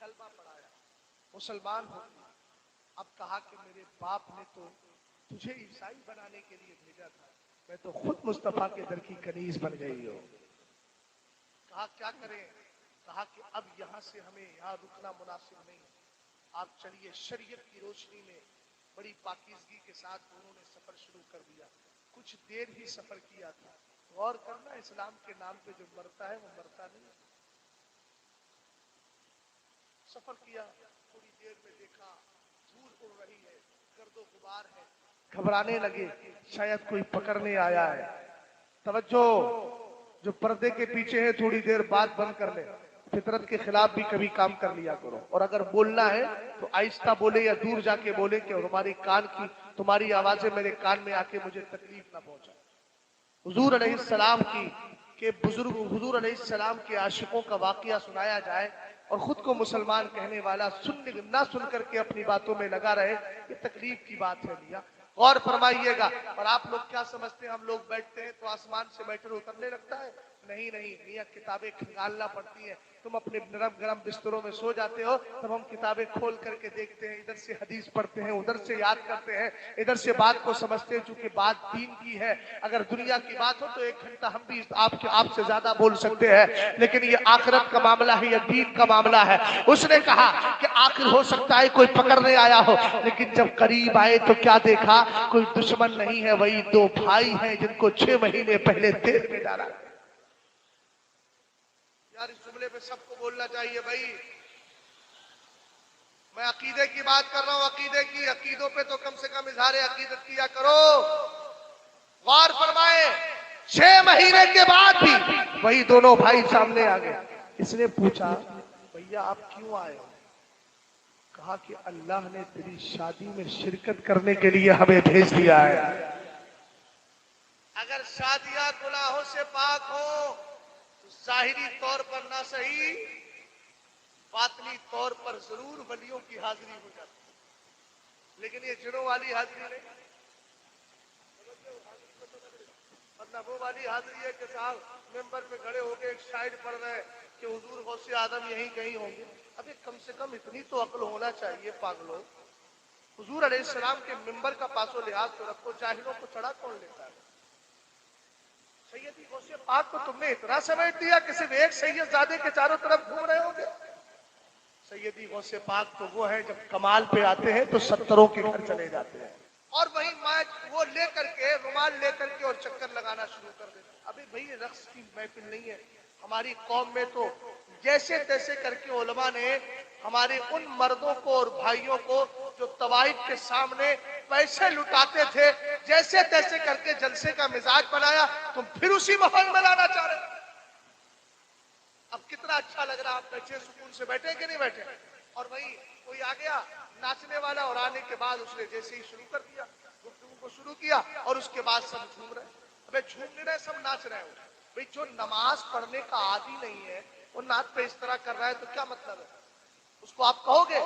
Speaker 1: کلمہ پڑھایا, مسلمان ہو. اب کہا کہ میرے باپ نے تو تجھے عیسائی بنانے کے لیے بھیجا تھا, میں تو خود مصطفیٰ کے در کی کنیز بن گئی ہو. کہا کیا کریں, کہا کہ اب یہاں سے ہمیں یہاں رکنا مناسب نہیں، آپ چلیے۔ شریعت کی روشنی میں بڑی پاکیزگی کے ساتھ انہوں نے سفر شروع کر دیا۔ کچھ دیر ہی سفر کیا تھا۔ غور کرنا، اسلام کے نام پہ جو مرتا ہے وہ مرتا نہیں۔ سفر کیا، تھوڑی دیر میں دیکھا دھول اڑ رہی ہے، گرد و غبار ہے، گھبرانے لگے شاید کوئی پکڑنے آیا ہے۔ توجہ، جو پردے کے پیچھے ہے تھوڑی دیر بعد بند کر لے، فطرت کے خلاف بھی کبھی کام کر لیا کرو، اور اگر بولنا ہے تو آہستہ بولے یا دور جا کے بولے کہ تمہاری آوازیں میرے کان میں آ کے مجھے تکلیف نہ پہنچائے۔ حضور علیہ السلام کی کہ بزرگ حضور علیہ السلام کے عاشقوں کا واقعہ سنایا جائے اور خود کو مسلمان کہنے والا نہ سن کر کے اپنی باتوں میں لگا رہے، یہ تکلیف کی بات ہے میاں، غور فرمائیے گا۔ اور آپ لوگ کیا سمجھتے ہیں ہم لوگ بیٹھتے ہیں تو آسمان سے میٹر اترنے لگتا ہے؟ نہیں نہیں میاں، کتابیں کھنگالنا پڑتی ہیں۔ تم اپنے نرم گرم بستروں میں سو جاتے ہو، تب ہم کتابیں کھول کر کے دیکھتے ہیں، ادھر سے حدیث پڑھتے ہیں، ادھر سے یاد کرتے ہیں، ادھر سے بات کو سمجھتے ہیں، چونکہ بات دین کی ہے۔ اگر دنیا کی بات ہو تو 1 گھنٹہ ہم بھی آپ سے زیادہ بول سکتے ہیں، لیکن یہ آخرت کا معاملہ ہے، یہ دین کا معاملہ ہے۔ اس نے کہا کہ آخر ہو سکتا ہے کوئی پکڑنے آیا ہو، لیکن جب قریب آئے تو کیا دیکھا؟ کوئی دشمن نہیں ہے، وہی 2 بھائی ہیں جن کو 6 مہینے پہلے تیل میں ڈالا۔ یار اس جملے پہ سب کو بولنا چاہیے بھائی، میں عقیدے کی بات کر رہا ہوں، عقیدے کی، عقیدوں پہ تو کم سے کم اظہار عقیدت کیا کرو۔ غور فرمائے، 6 مہینے کے بعد بھی وہی دونوں بھائی سامنے آ گئے۔ اس نے پوچھا بھیا آپ کیوں آئے ہو؟ کہا کہ اللہ نے تیری شادی میں شرکت کرنے کے لیے ہمیں بھیج دیا ہے۔ اگر شادیاں گناہوں سے پاک ہو تو ظاہری طور پر نہ صحیح، باطنی طور پر ضرور ولیوں کی حاضری ہو جاتی ہے، لیکن یہ جنوں والی حاضری نہیں، مطلب وہ والی حاضری ہے کہ صاحب ممبر پہ کھڑے ہو کے ایک شاعر پڑھ رہے کہ حضور غوث اعظم یہیں کہیں ہوں گے۔ ابھی کم سے کم اتنی تو عقل ہونا چاہیے پاگلوں، حضور علیہ السلام کے ممبر کا پاس و لحاظ تو رکھو، جاہلوں کو چڑھا کون لیتا ہے؟ سیدی غوث پاک کو تم نے اتنا سمیٹ دیا کہ صرف ایک سید زادے کے چاروں طرف گھوم رہے ہو گے؟ سیدی غوث پاک تو وہ ہے جب کمال پہ آتے ہیں تو 70 کے گھر چلے جاتے ہیں، اور وہی وہ لے کر کے رومال لے کر کے اور چکر لگانا شروع کر دیتے ہیں۔ ابھی بھئی رقص کی محفل نہیں ہے ہماری قوم میں، تو جیسے تیسے کر کے علماء نے ہمارے ان مردوں کو اور بھائیوں کو جو طوائف کے سامنے پیسے لٹاتے تھے، جیسے تیسے کر کے جلسے کا مزاج بنایا، تم پھر اسی ماحول میں لانا چاہ رہے۔ اب کتنا اچھا لگ رہا، آپ بیٹھے سکون سے بیٹھے کہ نہیں بیٹھے؟ اور وہی کوئی آ گیا ناچنے والا، اور آنے کے بعد اس نے جیسے ہی شروع کر دیا گفتگو کو شروع کیا، اور اس کے بعد سب جھوم رہے۔ ابے جھوم نہیں رہے، سب ناچ رہے ہو۔ بھئی جو نماز پڑھنے کا عادی نہیں ہے وہ نعت پہ اس طرح کر رہا ہے تو کیا مطلب ہے؟ اس کو آپ کہو گے؟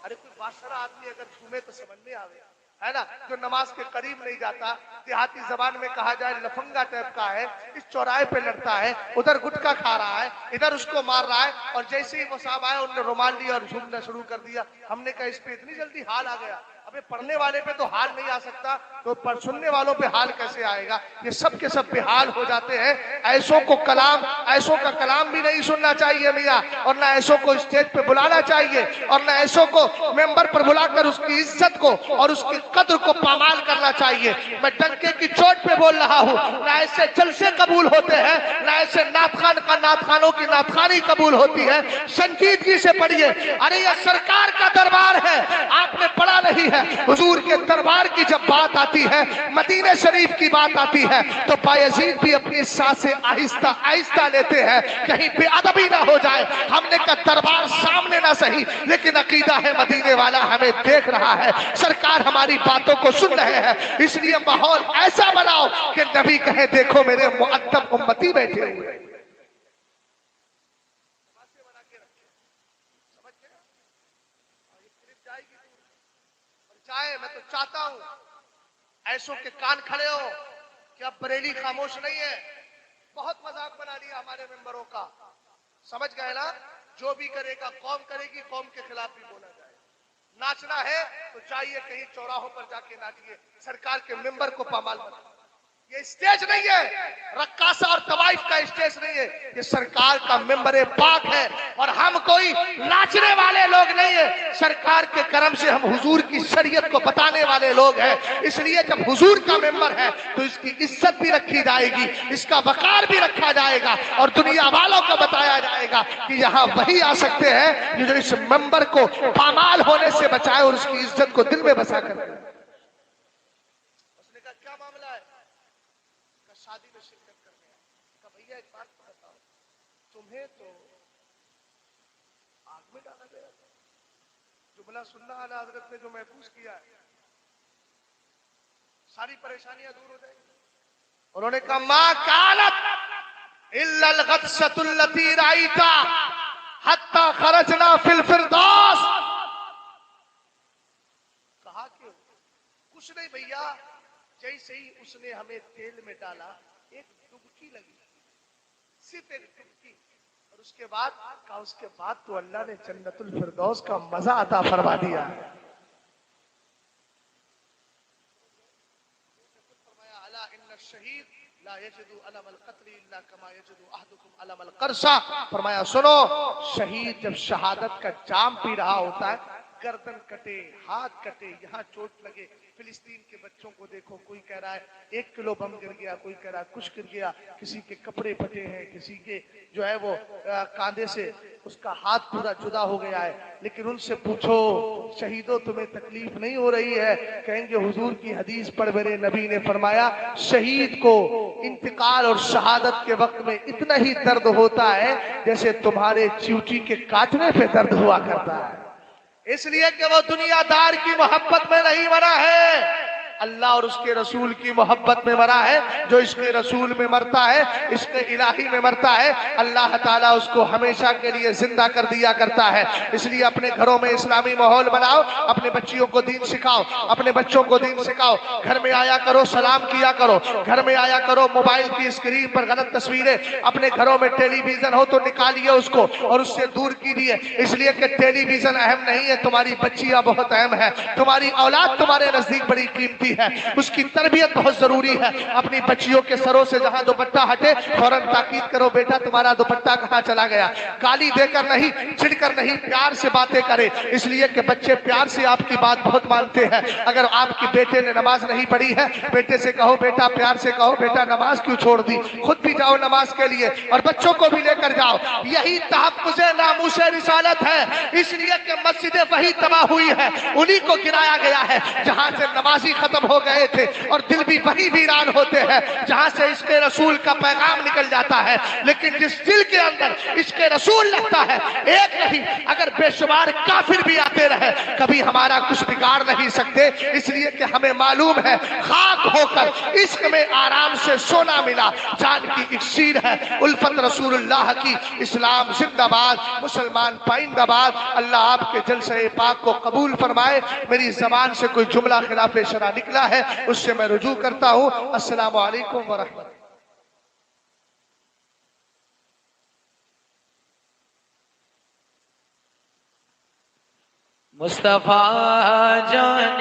Speaker 1: ارے کوئی باشرہ آدمی اگر جھومے تو سمجھ میں آوے، ہے نا؟ جو نماز کے قریب نہیں جاتا، دیہاتی زبان میں کہا جائے لفنگا ٹائپ کا ہے، اس چوراہے پہ لڑتا ہے، ادھر گٹکا کھا رہا ہے، ادھر اس کو مار رہا ہے، اور جیسے ہی وہ صاحب آئے انہوں نے رومال لیا اور جھومنا شروع کر دیا۔ ہم نے کہا اس پہ اتنی جلدی حال آ گیا؟ ابے پڑھنے والے پہ تو حال نہیں آ سکتا تو سننے والوں پہ حال کیسے آئے گا؟ یہ سب کے سب بے حال ہو جاتے ہیں۔ ایسوں کا کلام بھی نہیں سننا چاہیے میاں، اور نہ ایسوں کو اسٹیج پہ بلانا چاہیے، اور نہ ایسوں کو ممبر پر بلا کر اس کی عزت کو اور اس کی قدر کو پامال کرنا چاہیے۔ میں ڈنکے کی چوٹ پہ بول رہا ہوں، نہ ایسے جلسے قبول ہوتے ہیں، نہ ایسے نعت خانوں کی نعت خوانی قبول ہوتی ہے۔ سنجیدگی سے پڑھیے، ارے یہ سرکار کا دربار ہے، آپ نے پڑھا نہیں ہے۔ حضور کے دربار کی جب بات آتی ہے، مدینہ شریف کی بات آتی ہے، تو بایزید بھی اپنی سانسیں آہستہ آہستہ لیتے ہیں کہیں بے ادبی نہ ہو جائے۔ ہم نے کہا دربار سامنے نہ صحیح، لیکن عقیدہ ہے مدینے والا ہمیں دیکھ رہا ہے، سرکار ہماری باتوں کو سن رہے ہیں، اس لیے ماحول ایسا بناؤ کہ نبی کہے دیکھو میرے مؤدب امتی بیٹھے ہوئے۔ میں تو چاہتا ہوں ایسوں کے کان کھڑے ہو کہ اب بریلی خاموش نہیں ہے۔ بہت مذاق بنا لیا ہمارے ممبروں کا، سمجھ گئے نا؟ جو بھی کرے گا قوم کرے گی، قوم کے خلاف بھی بولا جائے۔ ناچنا ہے تو چاہیے کہیں چوراہوں پر جا کے ناچیے، سرکار کے ممبر کو پامال بنا۔ یہ اسٹیج نہیں ہے، رقاصہ اور طوائف کا اسٹیج نہیں ہے، یہ سرکار کا ممبر پاک ہے، اور ہم کوئی ناچنے والے لوگ نہیں ہیں، سرکار کے کرم سے ہم حضور کی شریعت کو بتانے والے لوگ ہیں۔ اس لیے جب حضور کا ممبر ہے تو اس کی عزت بھی رکھی جائے گی، اس کا وقار بھی رکھا جائے گا، اور دنیا والوں کو بتایا جائے گا کہ یہاں وہی آ سکتے ہیں جو اس ممبر کو پامال ہونے سے بچائے اور اس کی عزت کو دل میں بسا کر دے۔ اس نے کہا کیا معاملہ ہے؟ شادی میں شرکت کرنے آئے۔ کہا بھئیہ ایک بات بتاؤ، تمہیں تو آگ میں ڈالا گیا تھا، جملہ سننا اعلی حضرت نے جو محفوظ کیا ہے، ساری پریشانیاں دور ہو جائیں گی۔ انہوں نے کہا ما کانت الا الغدسۃ التي رأيت حتى خرجنا في الفردوس۔ کہا کہ کچھ نہیں بھیا، جیسے ہی اس نے ہمیں تیل میں ڈالا ایک ڈبکی لگی، صرف ایک ڈبکی، اور اس کے بعد کہا اس کے بعد تو اللہ نے جنت الفردوس کا مزہ عطا فرما دیا۔ فرمایا الا ان الشہید لا یجد الم القتل الا كما یجد احدکم الم القرصہ۔ فرمایا سنو، شہید جب شہادت کا جام پی رہا ہوتا ہے، گردن کٹے، ہاتھ کٹے، یہاں چوٹ لگے، فلسطین کے بچوں کو دیکھو، کوئی کہہ رہا ہے 1 کلو بم گر گیا، کوئی کہہ رہا ہے کچھ گر گیا، کسی کے کپڑے پھٹے ہیں، کسی کے جو ہے وہ کاندھے سے اس کا ہاتھ پورا جدا ہو گیا ہے، لیکن ان سے پوچھو شہیدوں تمہیں تکلیف نہیں ہو رہی ہے؟ کہیں گے حضور کی حدیث پر میرے نبی نے فرمایا شہید کو انتقال اور شہادت کے وقت میں اتنا ہی درد ہوتا ہے جیسے تمہارے چیوٹی کے کاٹنے پہ درد ہوا کرتا ہے، اس لیے کہ وہ دنیا دار کی محبت میں نہیں مرا ہے، اللہ اور اس کے رسول کی محبت میں مرا ہے۔ جو عشق رسول میں مرتا ہے، عشق الہی میں مرتا ہے، اللہ تعالیٰ اس کو ہمیشہ کے لیے زندہ کر دیا کرتا ہے۔ اس لیے اپنے گھروں میں اسلامی ماحول بناؤ، اپنے بچیوں کو دین سکھاؤ، اپنے بچوں کو دین سکھاؤ، گھر میں آیا کرو سلام کیا کرو، گھر میں آیا کرو موبائل کی اسکرین پر غلط تصویریں، اپنے گھروں میں ٹیلی ویژن ہو تو نکالیے اس کو اور اس سے دور کیجیے، اس لیے کہ ٹیلی ویژن اہم نہیں ہے، تمہاری بچیاں بہت اہم ہے، تمہاری اولاد تمہارے نزدیک بڑی قیمتی ہے، اس کی تربیت بہت ضروری ہے۔ اپنی بچیوں کے سروں سے جہاں دوپٹہ ہٹے فوراً تاکید کرو بیٹا تمہارا دوپٹہ کہاں چلا گیا، گالی دے کر نہیں، چھڑ کر نہیں، پیار سے باتیں کرے، اس لیے کہ بچے پیار سے آپ کی بات بہت مانتے ہیں۔ اگر آپ کی بیٹے نے نماز نہیں پڑھی ہے، بیٹے سے کہو بیٹا، پیار سے کہو بیٹا نماز کیوں چھوڑ دی، خود بھی جاؤ نماز کے لیے اور بچوں کو بھی لے کر جاؤ، یہی تحفظ ناموس رسالت ہے۔ اس لیے کہ مسجدیں وہی تباہ ہوئی ہے، انہی کو گرایا گیا ہے جہاں سے نمازی ختم ہو گئے تھے، اور دل بھی وہی ویران ہوتے ہیں جہاں سے عشق رسول کا پیغام نکل جاتا ہے۔ لیکن جس دل کے اندر عشق رسول لگتا ہے، ایک نہیں اگر بے شمار کافر بھی آتے رہے، کبھی ہمارا کچھ بگاڑ نہیں سکتے، اس لیے کہ ہمیں معلوم ہے خاک ہو کر عشق میں آرام سے سونا ملا، جان کی اکسیر ہے الفت رسول اللہ کی۔ اسلام زندہ باد، مسلمان پائندہ باد۔ اللہ آپ کے جلسہ پاک کو قبول فرمائے۔ میری زبان سے کوئی جملہ خلاف شرع نکلا ہے اس سے میں رجوع کرتا ہوں۔ السلام علیکم ورحمۃ اللہ۔
Speaker 3: مصطفیٰ جان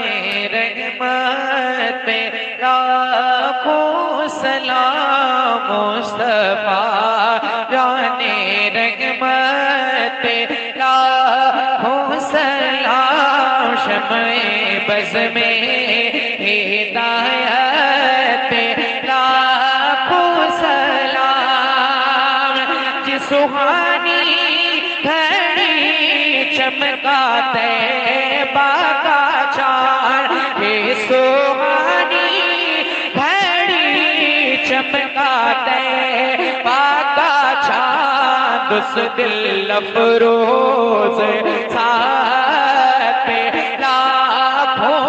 Speaker 3: رحمت پہ لاکھوں سلام، مصطفیٰ جان رحمت پہ لاکھوں سلام، شمع بز میں ہدایت پہ لاکھوں سلام، جس سبحانی چمکا طیبہ کا چاند، یہ سبحانی گھڑی چمکا طیبہ کا چاند، اس دل افروز ساتھ پہ لاکھوں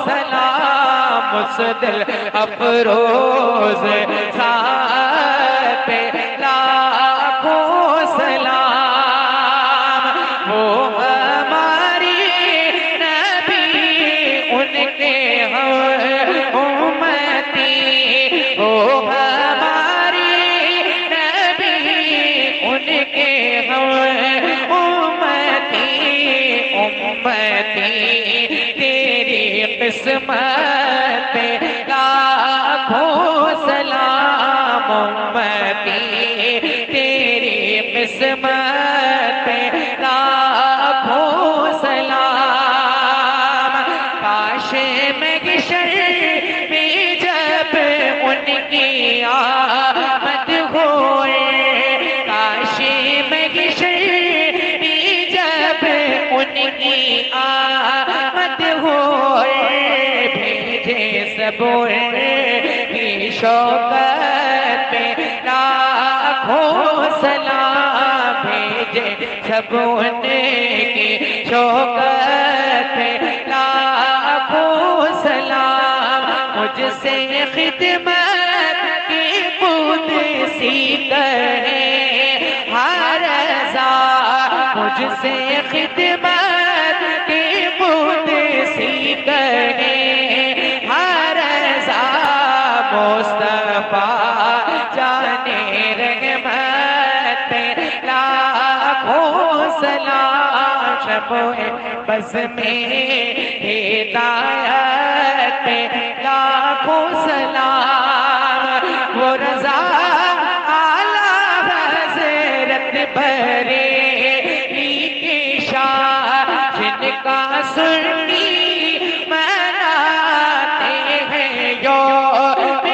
Speaker 3: سلام، اس دل افروز ساتھ پہ لاکھوں سلام، تیری قسمت لاکھوں امتی تیری قسمت پہ لاکھوں سلام کاش محشر میں جب ان کی آمد ہوئے کاش محشر میں جب ان کی آمد ہوئے بھیجے سب کی شوقت پہ لاکھوں سلام بھیجے سب کی شوقت پہ لاکھوں سلام مجھ سے خدمت کی قدسی کرے ہر رضا مجھ سے خدمت کی قدسی کرے ہر رضا مصطفیٰ جانے رحمت پہ لاکھوں سلام شمع بز میں ہدایت پہ لاکھوں سلام وہ رضا اعلیٰ حضرت بریلی کی شان جن کا سنی مناتے ہیں یوم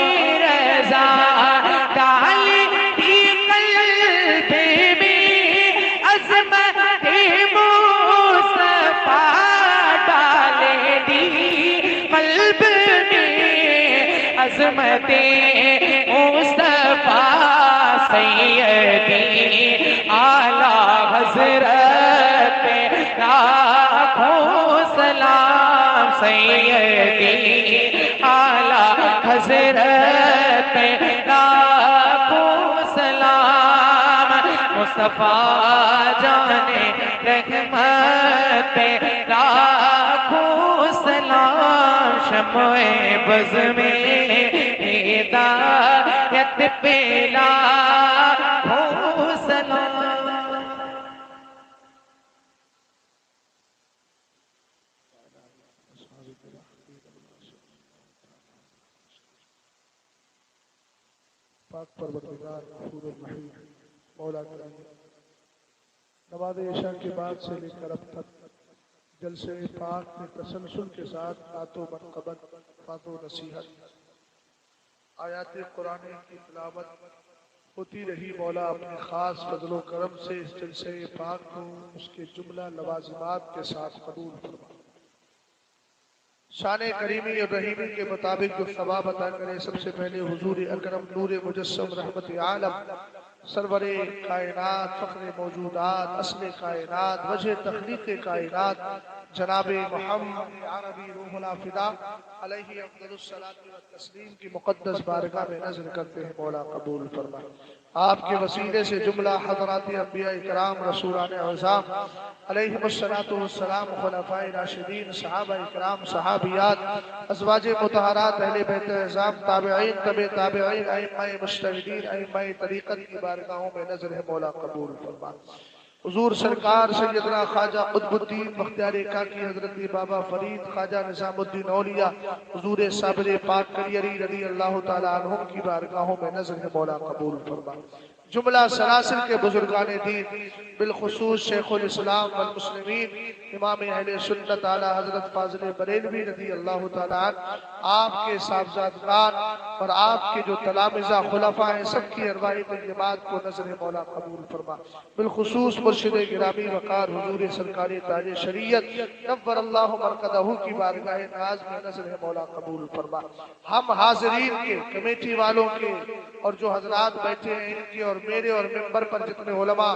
Speaker 3: رضا ڈالی تھی قلب میں عظمت مصطفیٰ ڈالے دی قلب میں عظمت مصطفیٰ سیدی اعلیٰ حضرت پہ لاکھوں سلام سیدی اعلیٰ حضرت پہ لاکھوں سلام مصطفیٰ جانے رحمت پہ لاکھوں سلام شمع بز میں ہدایت پہ لاکھوں سلام
Speaker 1: پاک پروردگار غفور الرحیم مولا کریم نماز عشاء کے بعد سے لے کر اب تک جلسے پاک میں تسلسل کے ساتھ نعت و منقبت فاتح و نصیحت آیات قرآن کی تلاوت ہوتی رہی مولا اپنے خاص فضل و کرم سے اس جلسے پاک کو اس کے جملہ لوازمات کے ساتھ قبول فرما شان کریمی اور رحیمی کے مطابق جو ثواب عطا کرے سب سے پہلے حضور اکرم نور مجسم رحمت عالم سرور کائنات فخر موجودات اصل کائنات وجہ تخلیق کائنات جناب محمد عربی روح الفدا علیہ افضل الصلاۃ والتسلیم کی مقدس بارگاہ میں نظر کرتے ہیں مولا قبول فرما آپ کے وسیلے سے جملہ حضرات انبیاء کرام رسولان اعظام علیہم الصلاۃ والسلام خلفائے راشدین صحابہ کرام صحابیات ازواج مطہرات اہل بیت اعظام تابعین تبع تابعین ائمہ مجتہدین ائمہ طریقت کی بارگاہوں میں نظر ہے مولا قبول فرما حضور سرکار سیدنا خواجہ قطب الدین بختیار کاکی حضرت بابا فرید خواجہ نظام الدین اولیاء حضور صابر پاک کریری رضی اللہ تعالی عنہم کی بارگاہوں میں نظر ہے مولا قبول فرما جملہ سلاسل کے بزرگان دین بالخصوص شیخ الاسلام والمسلمین امام اہل سنت اعلی حضرت فاضل بریلوی رضی اللہ تعالی عنہ آپ کے صاحبزادگان اور آپ کے جو تلامذہ خلفاء ہیں سب کی ارواح طیبات کو نظر مولا قبول فرما بالخصوص مرشد گرامی وقار حضور سرکار تاج شریعت نور اللہ مرقدہ کی بارگاہ ناز میں نظر مولا قبول فرما ہم حاضرین کے کمیٹی والوں کے اور جو حضرات بیٹھے ہیں ان کے اور میرے اور ممبر پر جتنے علماء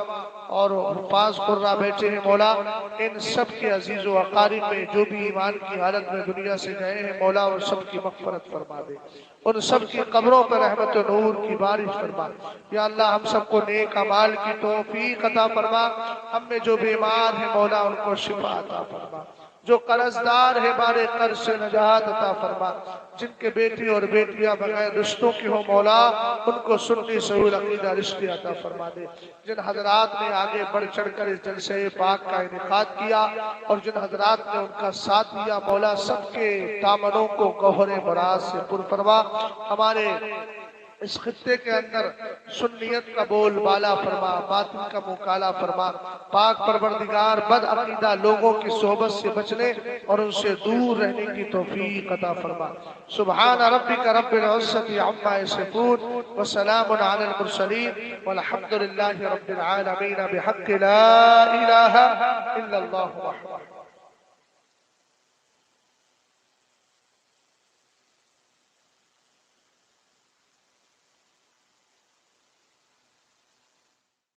Speaker 1: اور حفاظ قرہ بیٹھے ہیں مولا ان سب کے عزیز و اقارب میں جو بھی ایمان کی حالت میں دنیا سے گئے ہیں مولا اور سب کی مغفرت فرما دے ان سب کی قبروں پر رحمت و نور کی بارش فرما یا اللہ ہم سب کو نیک اعمال کی توفیق عطا فرما ہم میں جو بیمار ہیں مولا ان کو شفا عطا فرما جو قرضدار ہے بارے قرض سے نجات عطا فرما جن کے بیٹی اور بیٹیاں بغیر رشتوں کی ہو مولا ان کو سنی صحیح عقیدہ رشتے عطا فرما دے جن حضرات نے آگے بڑھ چڑھ کر اس جلسے پاک کا انعقاد کیا اور جن حضرات نے ان کا ساتھ دیا مولا سب کے دامنوں کو گوہر مراد سے پر فرما ہمارے اس خطے کے اندر سنیت کا بول بالا فرما، باطل کا منہ کالا فرما۔ پاک پروردگار بد عقیدہ لوگوں کی صحبت سے بچنے اور ان سے دور رہنے کی توفیق عطا فرما۔ سبحان ربک رب العزت عما یصفون وسلام علی المرسلین والحمد للہ رب العالمین بحق لا الہ الا اللہ محمد۔